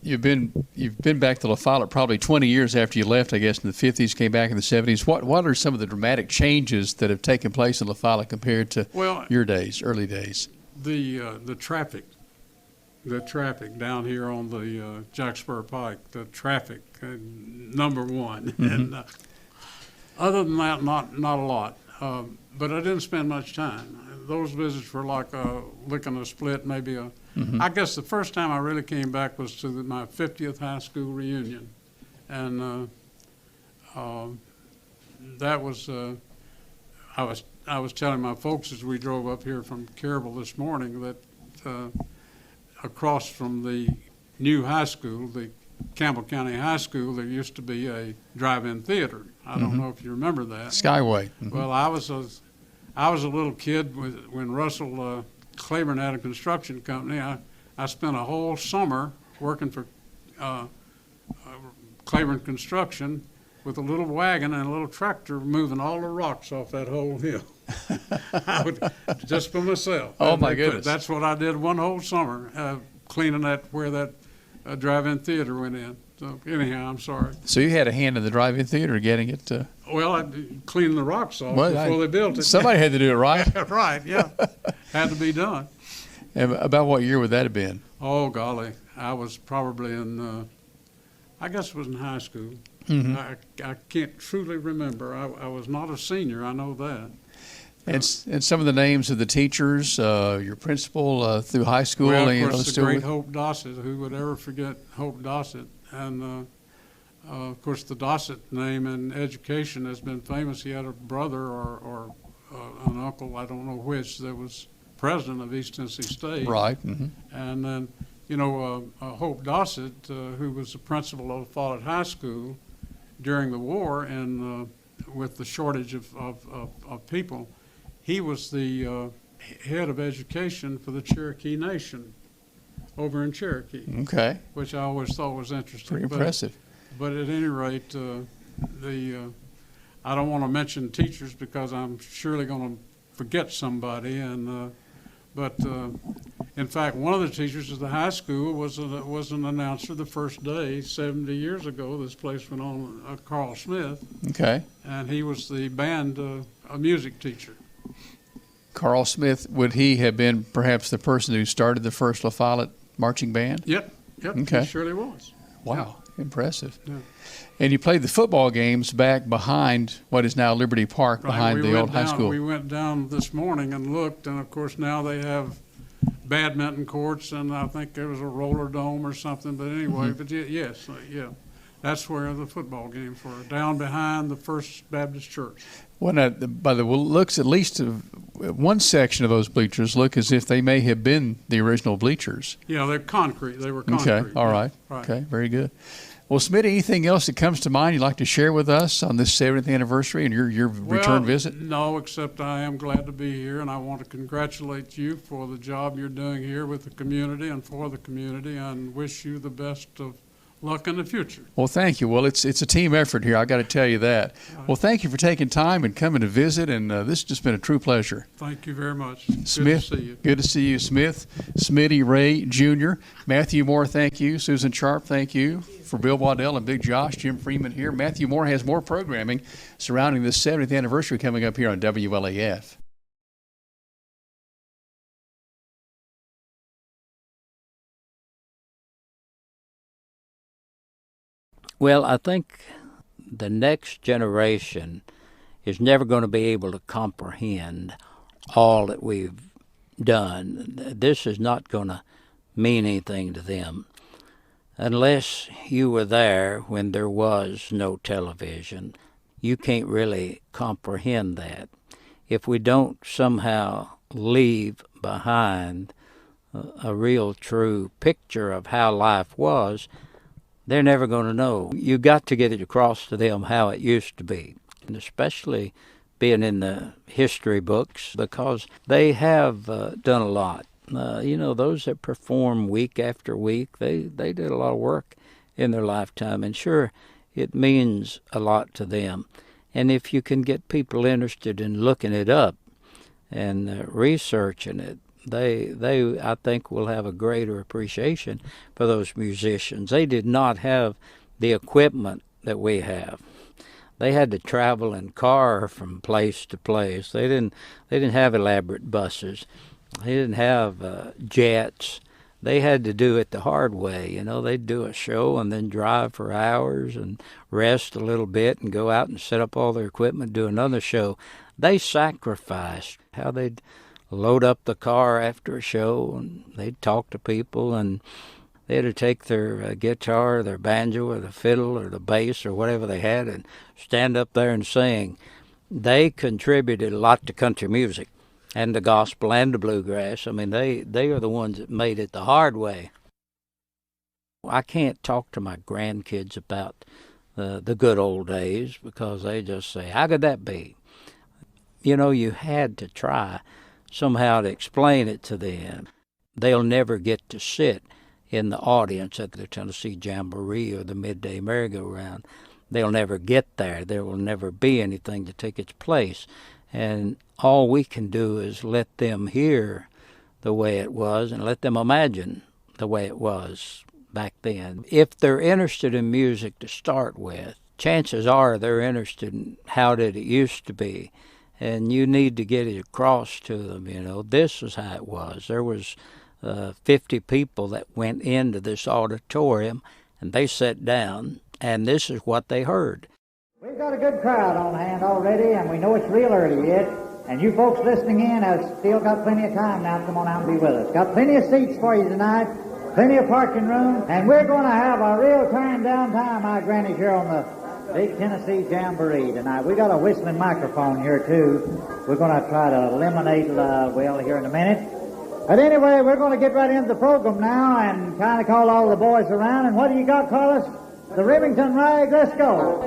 you've been back to La Follette probably 20 years after you left, I guess, in the 50s, came back in the 70s. What are some of the dramatic changes that have taken place in La Follette compared to your days, early days? The traffic down here on the Jack Spur Pike, the traffic, number one. Mm-hmm. And other than that, not a lot. But I didn't spend much time. Those visits were like licking a split, maybe a. Mm-hmm. I guess the first time I really came back was to my 50th high school reunion, and that was. I was telling my folks as we drove up here from Carrollville this morning that across from the new high school, the Campbell County High School, there used to be a drive-in theater. I don't know if you remember that. Skyway. Mm-hmm. Well, I was a little kid when Russell Claiborne had a construction company. I spent a whole summer working for Claiborne Construction with a little wagon and a little tractor moving all the rocks off that whole hill. I would, just for myself. Oh, my goodness. That's what I did one whole summer, cleaning where that drive-in theater went in. So anyhow, I'm sorry. So you had a hand in the drive-in theater getting it? Well, I cleaned the rocks off before they built it. Somebody had to do it, right? Right, yeah. Had to be done. And about what year would that have been? Oh, golly. I was probably in, I guess it was in high school. Mm-hmm. I can't truly remember. I was not a senior, I know that. And some of the names of the teachers, your principal through high school. Well, of course, the great Hope Dossett. Who would ever forget Hope Dossett? And, of course, the Dossett name in education has been famous. He had a brother or an uncle, I don't know which, that was president of East Tennessee State. Right. Mm-hmm. And then, Hope Dossett, who was the principal of Follette High School during the war and with the shortage of people, he was the head of education for the Cherokee Nation over in Cherokee. Okay. Which I always thought was interesting. Pretty impressive. But at any rate, I don't want to mention teachers because I'm surely going to forget somebody. But in fact, one of the teachers at the high school was an announcer the first day 70 years ago. This place went on, Carl Smith. Okay. And he was the band, a music teacher. Carl Smith, would he have been perhaps the person who started the first La Follette marching band? Yep. Okay. He surely was. Wow, impressive. Yeah. And you played the football games back behind what is now Liberty Park, behind the old high school. We went down this morning and looked, and of course now they have badminton courts, and I think there was a roller dome or something. But anyway, but yes, that's where the football games were, down behind the First Baptist Church. Well, now, by the looks, at least of one section of those bleachers look as if they may have been the original bleachers. Yeah, they're concrete. They were concrete. Okay, all right. Right. Okay, very good. Well, Smitty, anything else that comes to mind you'd like to share with us on this 70th anniversary and your return visit? No, except I am glad to be here, and I want to congratulate you for the job you're doing here with the community and for the community, and wish you the best of luck in the future. Well, thank you. Well, it's a team effort here. I got to tell you that. Well, thank you for taking time and coming to visit, and this has just been a true pleasure. Thank you very much. Smith, good to see you. Good to see you, Smith. Smitty Ray Jr., Matthew Moore, thank you. Susan Sharp, thank you. For Bill Waddell and Big Josh, Jim Freeman here. Matthew Moore has more programming surrounding this 70th anniversary coming up here on WLAF. Well, I think the next generation is never going to be able to comprehend all that we've done. This is not going to mean anything to them unless you were there when there was no television. You can't really comprehend that. If we don't somehow leave behind a real true picture of how life was, they're never going to know. You got to get it across to them how it used to be, and especially being in the history books, because they have done a lot. Those that perform week after week, they did a lot of work in their lifetime, and sure, it means a lot to them. And if you can get people interested in looking it up and researching it, they I think will have a greater appreciation for those musicians. They did not have the equipment that we have. They had to travel in car from place to place. They didn't have elaborate buses. They didn't have jets. They had to do it the hard way. They'd do a show and then drive for hours and rest a little bit and go out and set up all their equipment, do another show. They sacrificed how they'd load up the car after a show, and they'd talk to people, and they had to take their guitar, their banjo, or the fiddle, or the bass, or whatever they had, and stand up there and sing. They contributed a lot to country music and the gospel and the bluegrass. I mean, they are the ones that made it the hard way. I can't talk to my grandkids about the good old days because they just say, how could that be? You had to try somehow to explain it to them. They'll never get to sit in the audience at the Tennessee Jamboree or the Midday Merry-Go-Round. They'll never get there. There will never be anything to take its place. And all we can do is let them hear the way it was and let them imagine the way it was back then. If they're interested in music to start with, chances are they're interested in how did it used to be. And you need to get it across to them, this is how it was. There was 50 people that went into this auditorium, and they sat down, and this is what they heard. We've got a good crowd on hand already, and we know it's real early yet. And you folks listening in have still got plenty of time now to come on out and be with us. Got plenty of seats for you tonight, plenty of parking room, and we're going to have a real turn down time, my granny, here on the Big Tennessee Jamboree tonight. We got a whistling microphone here, too. We're going to try to eliminate, here in a minute. But anyway, we're going to get right into the program now and kind of call all the boys around. And what do you got, Carlos? The Remington Rag. Let's go.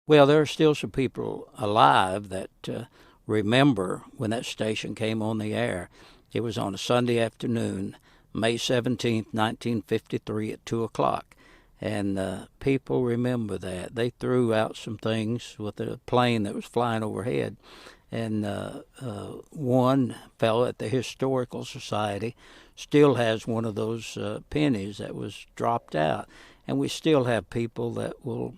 Well, there are still some people alive that remember when that station came on the air. It was on a Sunday afternoon, May 17th, 1953 at 2 o'clock. And people remember that. They threw out some things with a plane that was flying overhead. And one fellow at the Historical Society still has one of those pennies that was dropped out. And we still have people that will,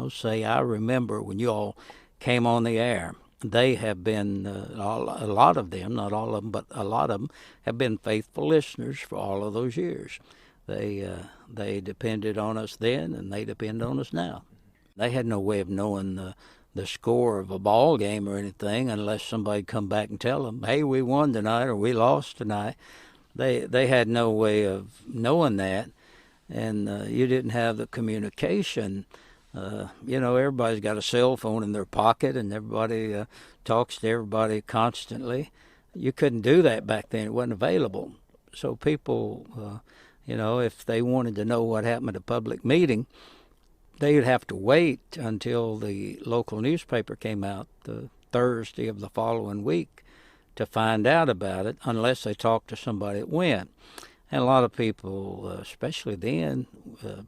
say, I remember when you all came on the air. They have been, a lot of them, not all of them, but a lot of them have been faithful listeners for all of those years. They depended on us then, and they depend on us now. They had no way of knowing the score of a ball game or anything unless somebody come back and tell them, hey, we won tonight or we lost tonight. They had no way of knowing that, and you didn't have the communication. Everybody's got a cell phone in their pocket, and everybody talks to everybody constantly. You couldn't do that back then. It wasn't available. So people, if they wanted to know what happened at a public meeting, they'd have to wait until the local newspaper came out the Thursday of the following week to find out about it, unless they talked to somebody that went. And a lot of people, especially then,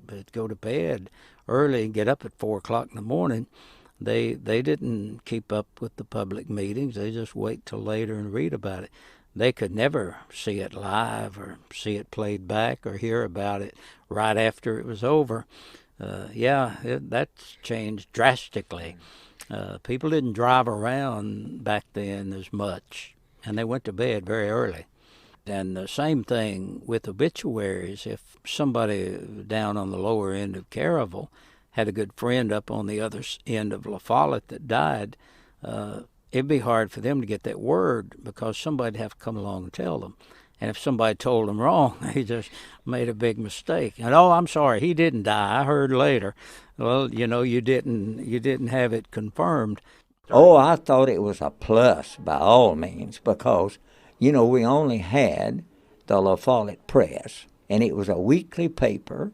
would go to bed early and get up at 4 o'clock in the morning. They didn't keep up with the public meetings. They just wait till later and read about it. They could never see it live or see it played back or hear about it right after it was over. That's changed drastically. People didn't drive around back then as much, and they went to bed very early. And the same thing with obituaries. If somebody down on the lower end of Caravel had a good friend up on the other end of La Follette that died, it'd be hard for them to get that word because somebody'd have to come along and tell them. And if somebody told them wrong, they just made a big mistake. And, oh, I'm sorry, he didn't die. I heard later. Well, you didn't have it confirmed. Oh, I thought it was a plus by all means because, we only had the La Follette Press, and it was a weekly paper.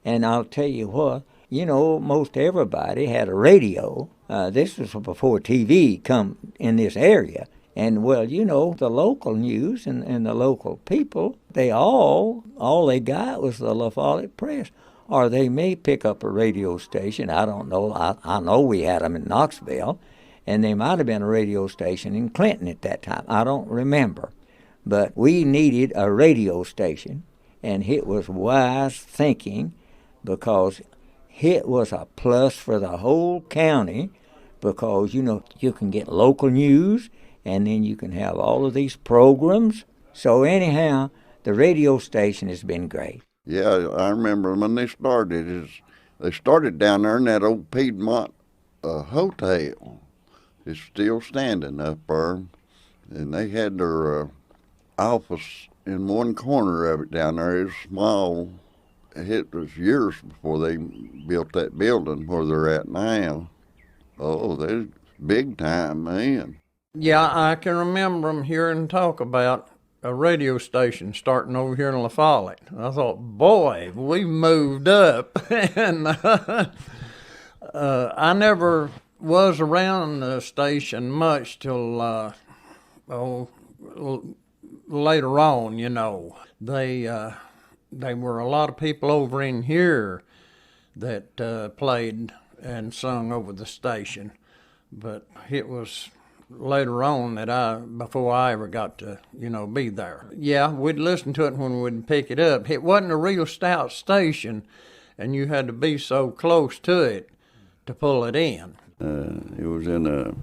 And I'll tell you what, most everybody had a radio. This was before TV come in this area. And, well, the local news and the local people, all they got was the La Follette Press. Or they may pick up a radio station. I don't know. I know we had them in Knoxville. And they might have been a radio station in Clinton at that time. I don't remember. But we needed a radio station, and it was wise thinking because it was a plus for the whole county because, you can get local news, and then you can have all of these programs. So anyhow, the radio station has been great. Yeah, I remember when they started. They started down there in that old Piedmont hotel. It's still standing up there, and they had their office in one corner of it down there. It was small. It was years before they built that building where they're at now. Oh, they're big time, man. Yeah, I can remember them hearing talk about a radio station starting over here in La Follette. I thought, boy, we moved up. And I never was around the station much till later on, They were a lot of people over in here that played and sung over the station. But it was later on that before I ever got to, be there. Yeah, we'd listen to it when we'd pick it up. It wasn't a real stout station, and you had to be so close to it to pull it in. It was in a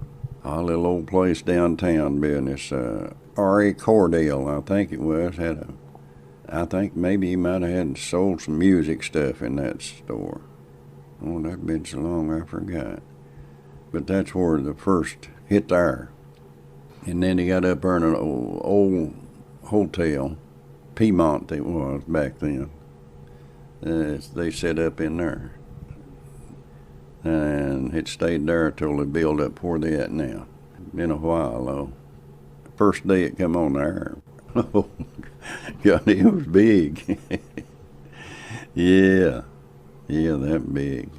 little old place downtown business. R.A. Cordell, I think it was, I think maybe he might have had sold some music stuff in that store. Oh, that's been so long I forgot. But that's where the first hit there. And then he got up there in an old hotel, Piedmont it was back then. They set up in there. And it stayed there till they built up where they at now. Been a while though. First day it come on there. Oh, God, it was big. Yeah, that big.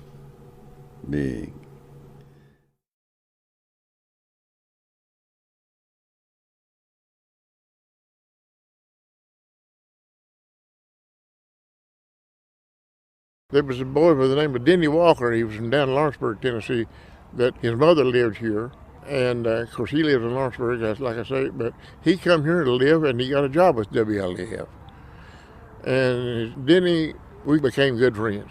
There was a boy by the name of Denny Walker. He was from down in Lawrenceburg, Tennessee, that his mother lived here. And, of course, he lived in Lawrenceburg, like I say, but he come here to live, and he got a job with WLAF. And Denny, we became good friends.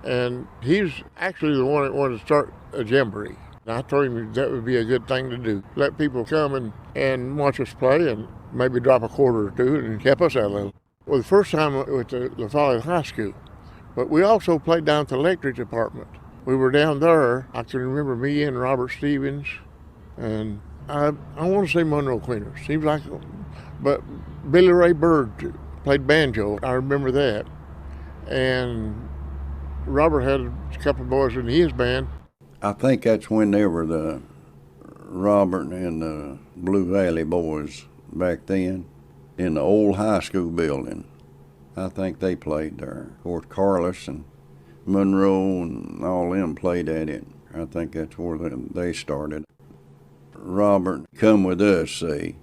And he's actually the one that wanted to start a jamboree. And I told him that would be a good thing to do. Let people come and watch us play and maybe drop a quarter or two and help us out a little. Well, the first time with the La Follette High School, but we also played down at the electric department. We were down there. I can remember me and Robert Stevens, and I want to say Monroe Queener. Seems like, but Billy Ray Bird played banjo. I remember that. And Robert had a couple of boys in his band. I think that's when they were the Robert and the Blue Valley Boys back then in the old high school building. I think they played there. Of course, Carlos and Monroe and all them played at it. I think that's where they started. Robert come with us, see,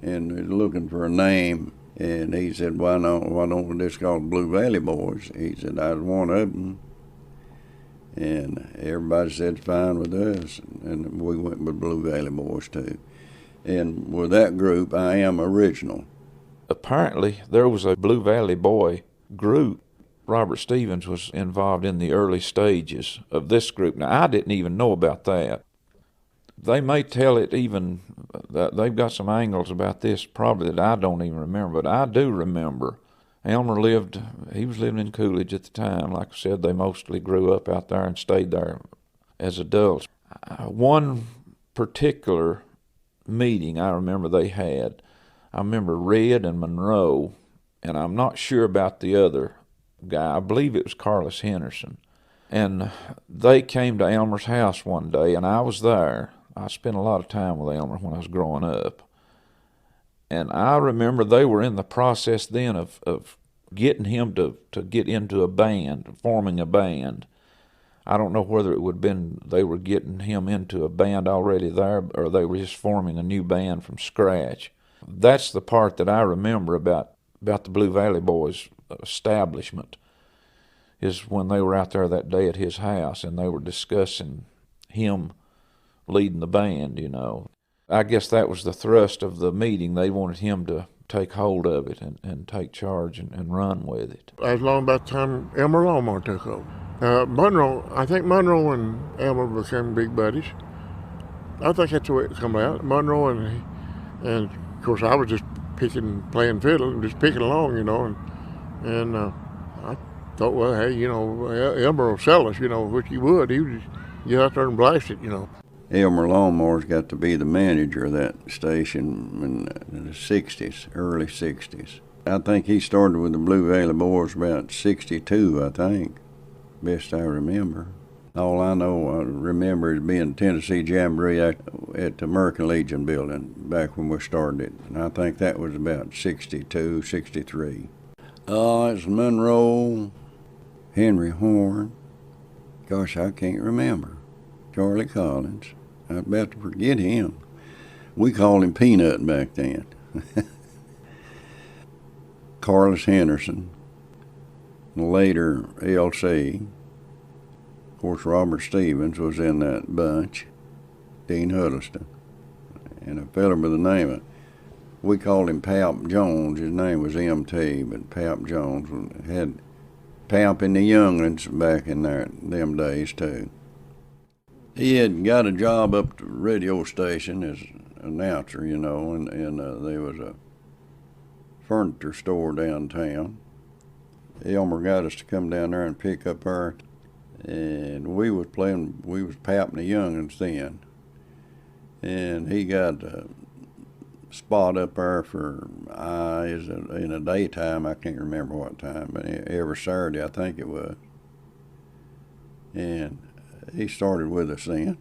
and was looking for a name, and he said, why don't we just call it Blue Valley Boys? He said, I was one of them. And everybody said fine with us, and we went with Blue Valley Boys too. And with that group, I am original. Apparently, there was a Blue Valley Boy group. Robert Stevens was involved in the early stages of this group. Now, I didn't even know about that. They may tell it even, they've got some angles about this probably that I don't even remember, but I do remember. Elmer he was living in Coolidge at the time. Like I said, they mostly grew up out there and stayed there as adults. One particular meeting I remember they had, I remember Red and Monroe, and I'm not sure about the other guy. I believe it was Carlos Henderson. And they came to Elmer's house one day, and I was there. I spent a lot of time with Elmer when I was growing up. And I remember they were in the process then of getting him to get into a band, forming a band. I don't know whether it would have been they were getting him into a band already there or they were just forming a new band from scratch. That's the part that I remember about the Blue Valley Boys establishment, is when they were out there that day at his house and they were discussing him leading the band, you know. I guess that was the thrust of the meeting. They wanted him to take hold of it and take charge and run with it. As long about the time Elmer Longmore took over. I think Monroe and Elmer became big buddies. I think that's the way it come out. Monroe and of course I was just playing fiddle and just picking along, you know, and I thought, well, hey, you know, Elmer will sell us, you know, which he would. He would just get out there and blast it, you know. Elmer Longmore's got to be the manager of that station in the 60s, early 60s. I think he started with the Blue Valley Boys about 62, I think, best I remember. All I remember is being Tennessee Jamboree at the American Legion building back when we started it. And I think that was about 62, 63. It's Monroe, Henry Horn. Gosh, I can't remember. Charlie Collins. I'm about to forget him. We called him Peanut back then. Carlos Henderson. Later, LC. Of course, Robert Stevens was in that bunch. Dean Huddleston. And a fellow by the name of, we called him Pap Jones. His name was MT, but Pap Jones had Pap and the Young'uns back in them days, too. He had got a job up at the radio station as an announcer, you know, and there was a furniture store downtown. Elmer got us to come down there and pick up our, and we was Pap and the Young'uns then. And he got a spot up there for, in the daytime, I can't remember what time, but every Saturday I think it was. And he started with us then.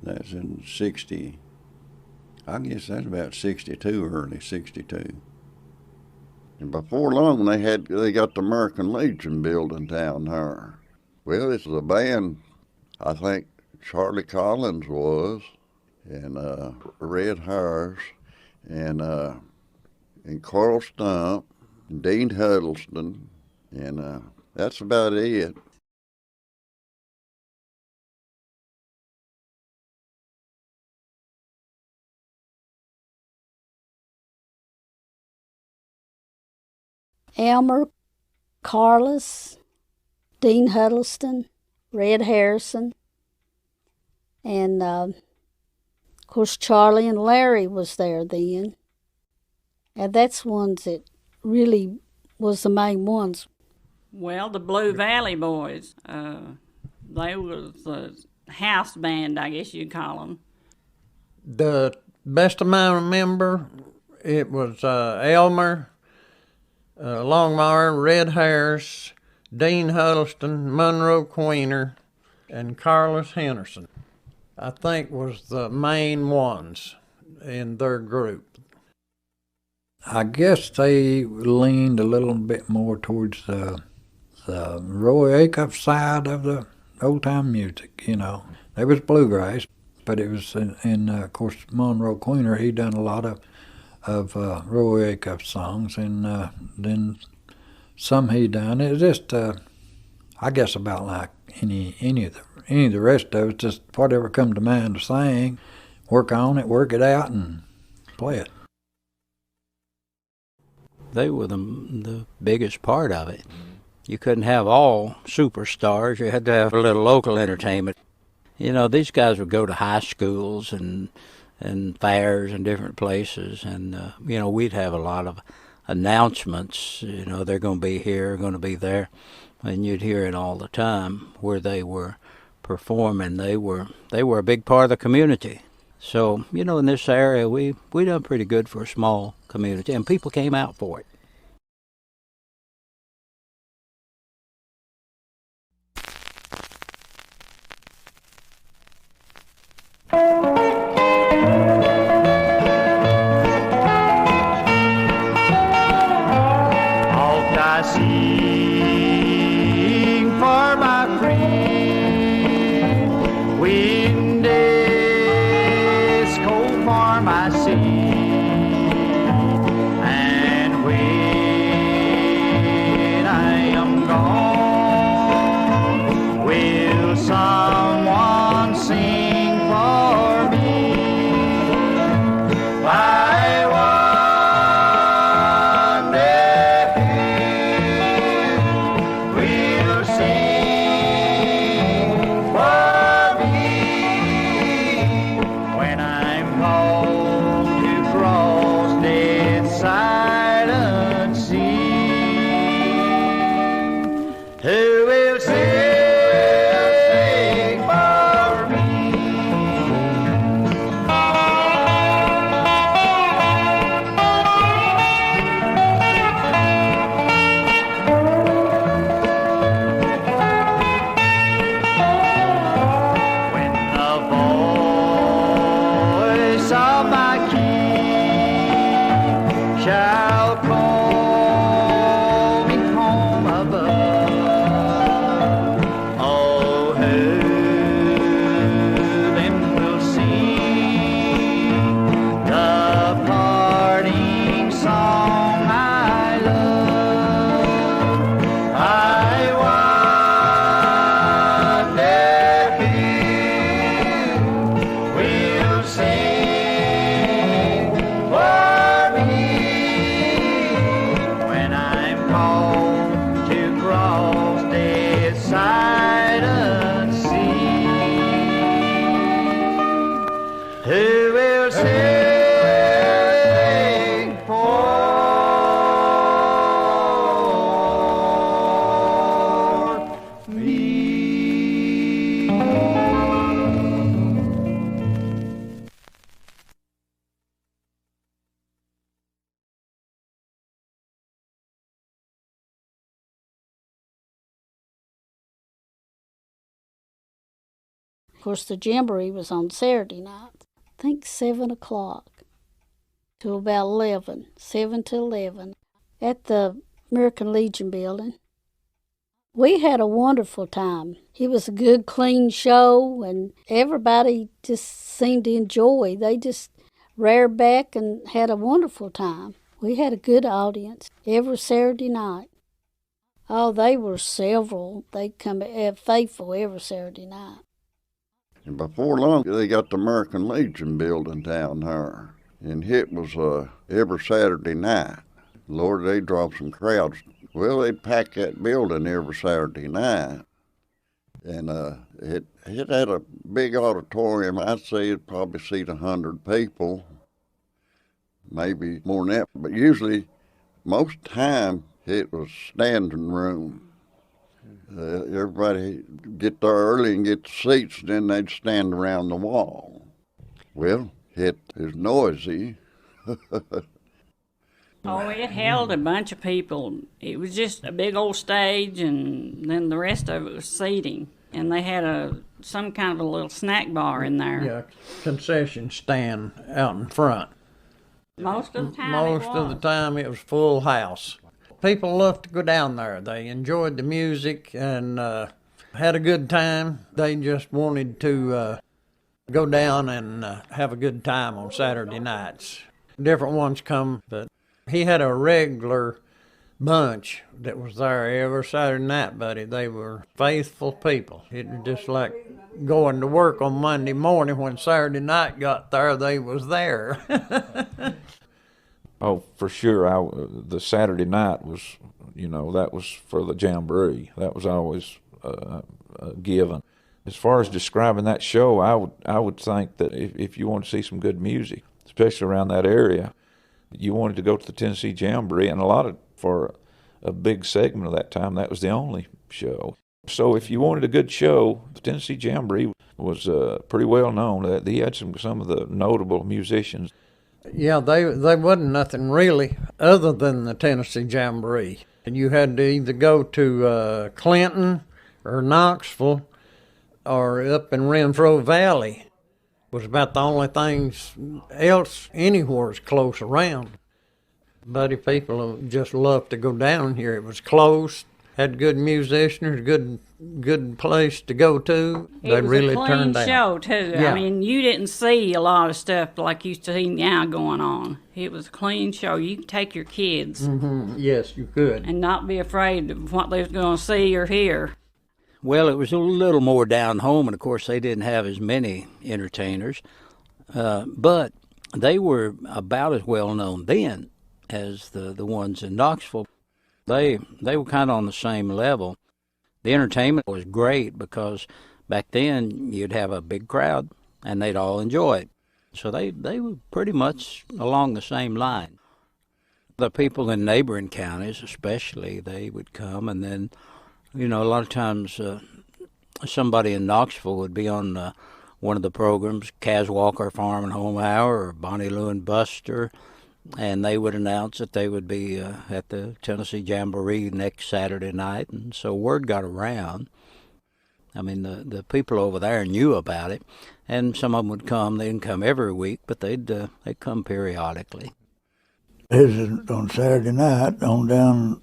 That's in 60, I guess that's about 62, early 62. And before long, they got the American Legion building down there. Well, this was a band, I think Charlie Collins was, and Red Harris, and Carl Stump, and Dean Huddleston, and That's about it. Elmer, Carlos, Dean Huddleston, Red Harrison, and of course Charlie and Larry was there then. And that's ones that really was the main ones. Well, the Blue Valley Boys, they was the house band, I guess you'd call them. The best of I remember, it was Elmer, Longmire, Red Harris, Dean Huddleston, Monroe Queener, and Carlos Henderson, I think was the main ones in their group. I guess they leaned a little bit more towards the Roy Acuff side of the old-time music, you know. There was bluegrass, but it was, of course, Monroe Queener, he done a lot of Roy Acuff songs, and then some he done. It was just, I guess, about like any of the rest of it, just whatever come to mind to sing, work on it, work it out, and play it. They were the biggest part of it. You couldn't have all superstars. You had to have a little local entertainment. You know, these guys would go to high schools and fairs and different places, and you know, we'd have a lot of announcements. You know, they're going to be here, going to be there, and you'd hear it all the time where they were performing. They were a big part of the community. So, you know, in this area, we done pretty good for a small community, and people came out for it. Oft I sing for my friend, wind is cold for my sea, and when I am gone, will someone sing for me? I wonder who will sing for me when I'm called to cross dead silent sea. Who will sing for me? When the voice of my King shall call me home above, oh, who then will sing the parting song I love? I wonder who will sing for me when I'm called to cross dead silent sea. Who will sing for me? Of course, the jamboree was on Saturday night. I think 7 o'clock to about 11, 7 to 11, at the American Legion building. We had a wonderful time. It was a good, clean show, and everybody just seemed to enjoy. They just reared back and had a wonderful time. We had a good audience every Saturday night. Oh, they were several. They'd come faithful every Saturday night. And before long, they got the American Legion building down there. And it was every Saturday night. Lord, they draw some crowds. Well, they'd pack that building every Saturday night. And it had a big auditorium. I'd say it'd probably seat 100 people, maybe more than that. But usually, most time, it was standing room. Everybody get there early and get the seats, then they'd stand around the wall. Well, it is noisy. Oh, it held a bunch of people. It was just a big old stage, and then the rest of it was seating. And they had some kind of a little snack bar in there. Yeah, concession stand out in front. Most of the time Most of the time it was full house. People loved to go down there. They enjoyed the music and had a good time. They just wanted to go down and have a good time on Saturday nights. Different ones come, but he had a regular bunch that was there every Saturday night, buddy. They were faithful people. It was just like going to work on Monday morning. When Saturday night got there, they was there. Oh, for sure. The Saturday night was, that was for the jamboree. That was always given. As far as describing that show, I would think that if you want to see some good music, especially around that area, you wanted to go to the Tennessee Jamboree, and for a big segment of that time, that was the only show. So if you wanted a good show, the Tennessee Jamboree was pretty well known. He had some of the notable musicians. Yeah, they wasn't nothing really other than the Tennessee Jamboree. And you had to either go to Clinton or Knoxville or up in Renfro Valley. Was about the only things else anywhere close around. Buddy, people just loved to go down here. It was close, had good musicians, good place to go to. They really turned out. It was a clean show too. Yeah. I mean, you didn't see a lot of stuff like you see now going on. It was a clean show. You could take your kids. Mm-hmm. Yes, you could. And not be afraid of what they was going to see or hear. Well, it was a little more down home, and of course they didn't have as many entertainers, but they were about as well known then as the ones in Knoxville. They were kind of on the same level. The entertainment was great because back then you'd have a big crowd and they'd all enjoy it. So they were pretty much along the same line. The people in neighboring counties especially, they would come, and then a lot of times somebody in Knoxville would be on one of the programs, Kaz Walker Farm and Home Hour or Bonnie Lou and Buster, and they would announce that they would be at the Tennessee Jamboree next Saturday night, and so word got around. I mean, the people over there knew about it, and some of them would come. They didn't come every week, but they'd come periodically. This is on Saturday night on down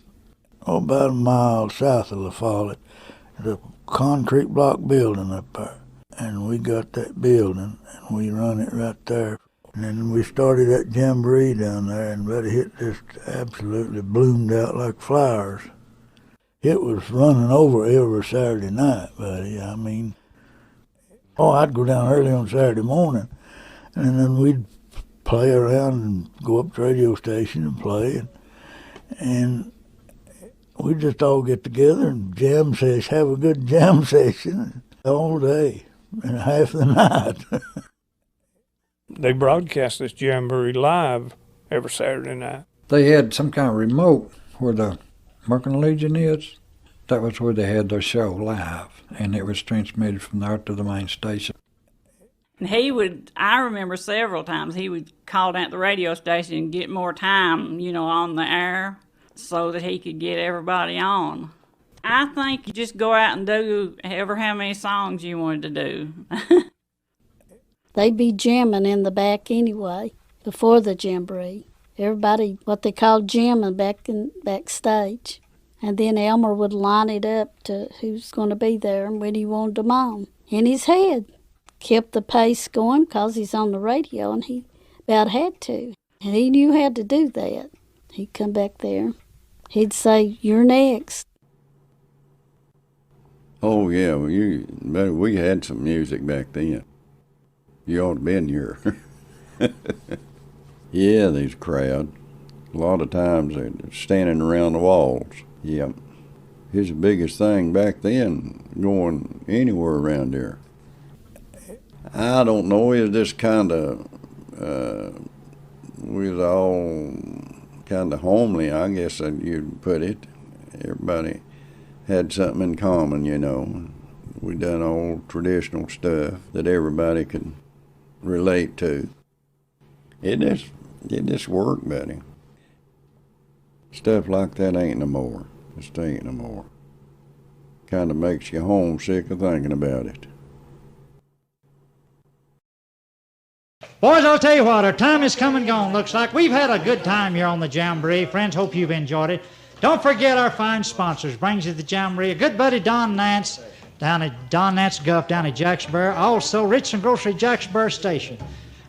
about a mile south of La Follette. There's a concrete block building up there. And we got that building, and we run it right there. And then we started that jamboree down there, and buddy, it just absolutely bloomed out like flowers. It was running over every Saturday night, buddy. I mean, I'd go down early on Saturday morning, and then we'd play around and go up to the radio station and play. And we'd just all get together and jam session, have a good jam session all day and half the night. They broadcast this jamboree live every Saturday night. They had some kind of remote where the American Legion is. That was where they had their show live, and it was transmitted from there to the main station. And I remember several times he would call down at the radio station and get more time, on the air so that he could get everybody on. I think you just go out and do how many songs you wanted to do. They'd be jamming in the back anyway, before the jamboree. Everybody, what they called jamming backstage. And then Elmer would line it up to who's going to be there and when he wanted them on. In his head. Kept the pace going because he's on the radio and he about had to. And he knew how to do that. He'd come back there. He'd say, "You're next." Oh yeah, well, we had some music back then. You ought to been here. Yeah, these crowd. A lot of times they're standing around the walls. Yeah. Here's the biggest thing back then, going anywhere around here. I don't know, it was just kind of, we was all kind of homely, I guess you'd put it. Everybody had something in common, you know. We done all traditional stuff that everybody could relate to. It just worked, buddy. Stuff like that ain't no more. Just ain't no more. Kind of makes you homesick of thinking about it. Boys, I'll tell you what, our time is come and gone. Looks like we've had a good time here on the Jamboree. Friends, hope you've enjoyed it. Don't forget our fine sponsors. Brings you the Jamboree. A good buddy, Don Nance Guff down at Jacksboro. Also, Richland Grocery, Jacksboro Station.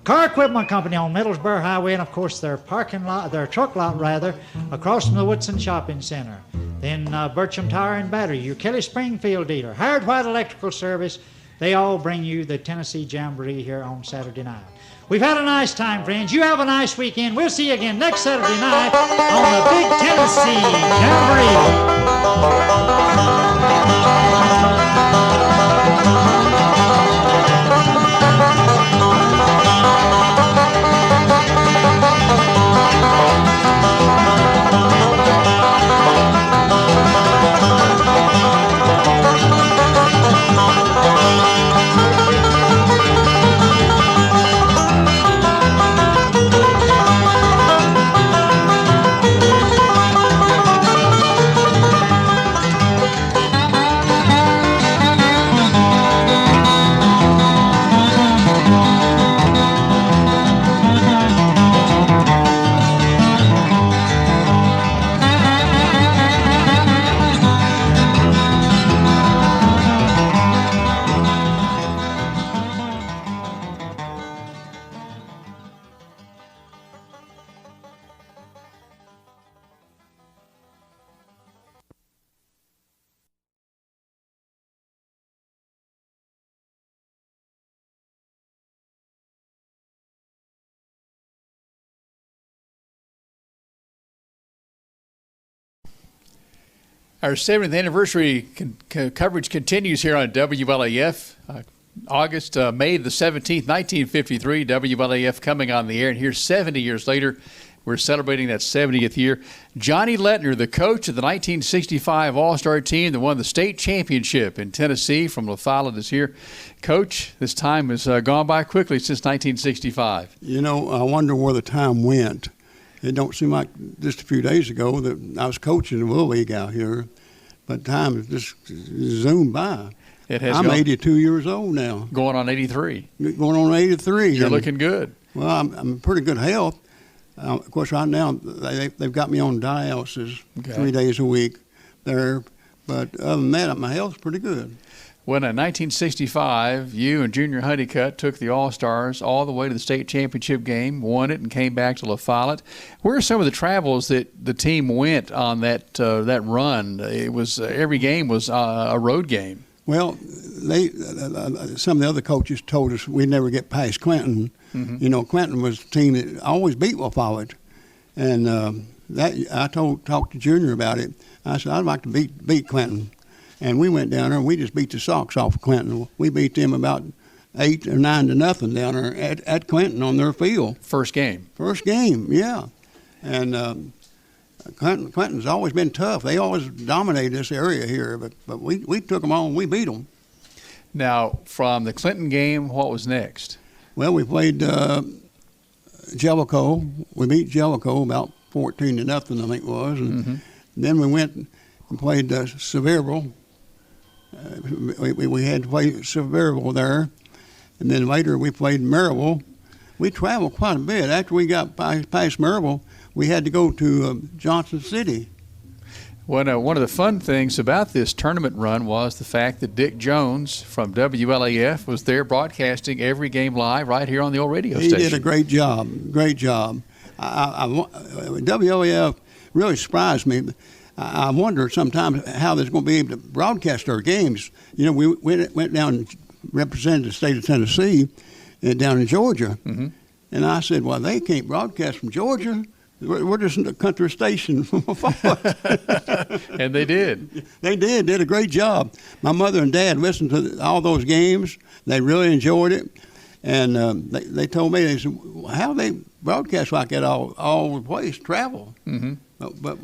Car Equipment Company on Middlesboro Highway, and of course their truck lot across from the Woodson Shopping Center. Then Bircham Tire and Battery, your Kelly Springfield dealer. Hard White Electrical Service. They all bring you the Tennessee Jamboree here on Saturday night. We've had a nice time, friends. You have a nice weekend. We'll see you again next Saturday night on the Big Tennessee Our 70th anniversary coverage continues here on WLAF. May the 17th, 1953, WLAF coming on the air. And here 70 years later, we're celebrating that 70th year. Johnny Lettner, the coach of the 1965 All-Star team that won the state championship in Tennessee from La Follette, is here. Coach, this time has gone by quickly since 1965. You know, I wonder where the time went. It don't seem like just a few days ago that I was coaching the Little League out here, but time has just zoomed by. I'm 82 years old now. Going on 83. Going on 83. You're looking good. Well, I'm in pretty good health. Of course, right now they've got me on dialysis 3 days a week there, but other than that, my health's pretty good. When in 1965, you and Junior Honeycutt took the All-Stars all the way to the state championship game, won it, and came back to La Follette. Where are some of the travels that the team went on that run? It was every game was a road game. Some of the other coaches told us we'd never get past Clinton. Mm-hmm. You know, Clinton was the team that always beat La Follette, and I talked to Junior about it. I said I'd like to beat Clinton. And we went down there and we just beat the socks off of Clinton. We beat them about 8 or 9 to nothing down there at Clinton on their field. First game, yeah. And Clinton's always been tough. They always dominated this area here, but we took them on and we beat them. Now, from the Clinton game, what was next? Well, we played Jellicoe. We beat Jellicoe about 14 to nothing, I think it was. And then we went and played Sevierville. We had to play Sevierville there, and then later we played Maryville. We traveled quite a bit. After we got past Maryville, we had to go to Johnson City. One of the fun things about this tournament run was the fact that Dick Jones from WLAF was there broadcasting every game live right here on the old radio station. He did a great job. WLAF really surprised me. I wonder sometimes how they're going to be able to broadcast our games. You know, we went down and represented the state of Tennessee down in Georgia. Mm-hmm. And I said, well, they can't broadcast from Georgia. We're just a country station. And they did. They did a great job. My mother and dad listened to all those games. They really enjoyed it. And they told me, they said, how they broadcast like that all over the place, travel. Mm-hmm. But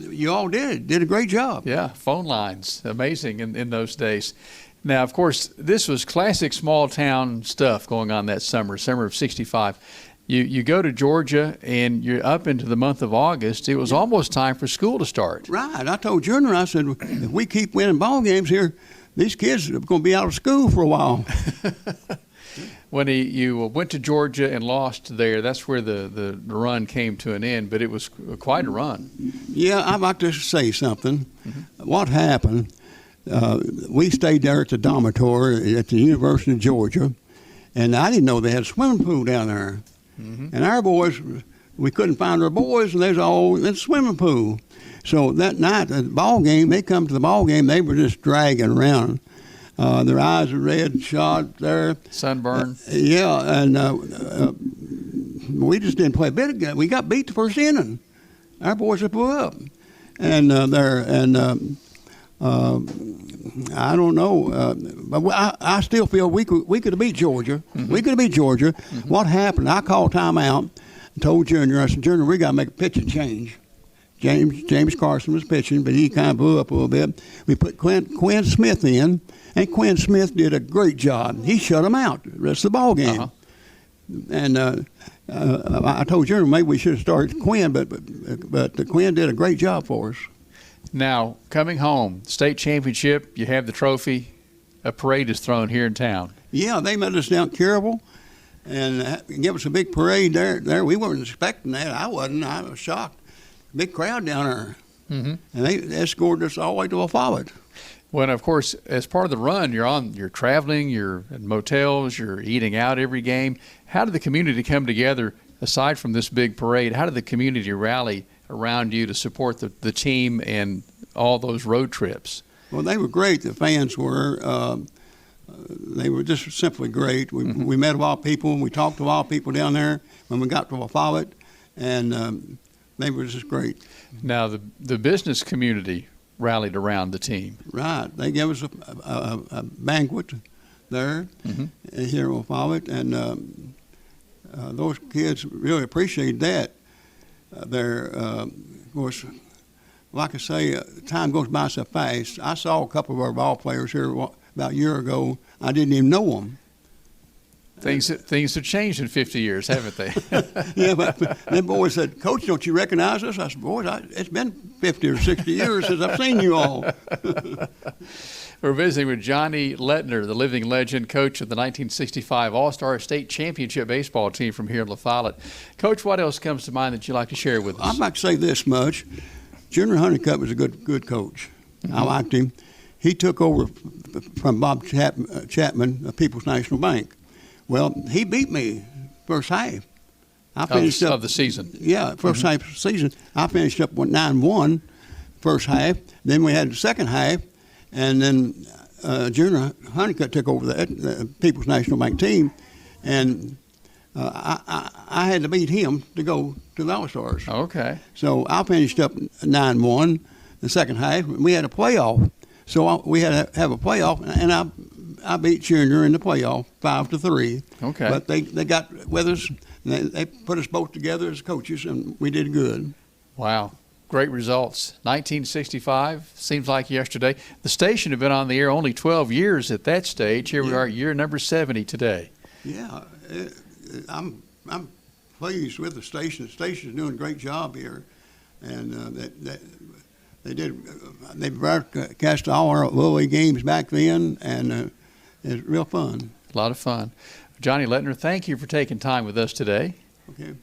you all did a great job. Yeah, phone lines, amazing in those days. Now, of course, this was classic small town stuff going on that summer of '65. You go to Georgia and you're up into the month of August. It was almost time for school to start. Right. I told Junior, I said, if we keep winning ball games here, these kids are going to be out of school for a while. When you went to Georgia and lost there, that's where the run came to an end, but it was quite a run. Yeah, I'd like to say something. Mm-hmm. What happened, we stayed there at the dormitory at the University of Georgia, and I didn't know they had a swimming pool down there. Mm-hmm. And our boys, we couldn't find our boys, and they was all in the swimming pool. So that night, at the ball game, they come to the ball game, they were just dragging around. Their eyes were red, shot there. Sunburn. Yeah, and we just didn't play a bit of game. We got beat the first inning. Our boys just blew up. And I don't know, but I still feel we could have beat Georgia. Mm-hmm. We could have beat Georgia. Mm-hmm. What happened? I called timeout and told Junior, I said, Junior, we got to make a pitching change. James Carson was pitching, but he kind of blew up a little bit. We put Quinn Smith in, and Quinn Smith did a great job. He shut him out the rest of the ball game. Uh-huh. And I told Junior maybe we should have started Quinn, but Quinn did a great job for us. Now, coming home, state championship, you have the trophy, a parade is thrown here in town. Yeah, they met us down at Carroll and gave us a big parade there. We weren't expecting that. I wasn't. I was shocked. Big crowd down there. Mm-hmm. And they escorted us all the way to La Follette. Well, of course, as part of the run, you're traveling, you're in motels, you're eating out every game. How did the community come together, aside from this big parade? How did the community rally around you to support the team and all those road trips? Well, they were great. The fans were. They were just simply great. We met a lot of people, and we talked to a lot of people down there when we got to La Follette, and they were just great. Now, the business community rallied around the team. Right. They gave us a banquet there here in La Follette, and those kids really appreciated that. Of course, like I say, time goes by so fast. I saw a couple of our ball players here about a year ago. I didn't even know them. Things have changed in 50 years, haven't they? Yeah, but them boys said, Coach, don't you recognize us? I said, boys, it's been 50 or 60 years since I've seen you all. We're visiting with Johnny Lettner, the living legend, coach of the 1965 All-Star State Championship baseball team from here in La Follette. Coach, what else comes to mind that you'd like to share with us? I'd like to say this much. Junior Honeycutt was a good coach. Mm-hmm. I liked him. He took over from Bob Chapman of People's National Bank. Well, he beat me first half. I finished of the season. Yeah, first half of the season. I finished up with 9-1 first half. Then we had the second half, and then Junior Honeycutt took over the People's National Bank team, and I had to beat him to go to the All-Stars. Okay. So I finished up 9-1 the second half. We had a playoff, so we had to have a playoff, and I beat Junior in the playoff 5-3. Okay. But they got with us. They put us both together as coaches, and we did good. Wow. Great results. 1965 seems like yesterday. The station had been on the air only 12 years at that stage. Here we are, year number 70 today. Yeah, I'm pleased with the station. The station's doing a great job here, and they broadcast all our Little League games back then, and it's real fun. A lot of fun. Johnny Lettner, thank you for taking time with us today. Okay,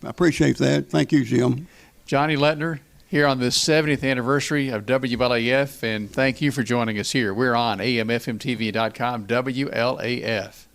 I appreciate that. Thank you, Jim. Johnny Lettner here on this 70th anniversary of WLAF, and thank you for joining us here. We're on AMFMTV.com, WLAF.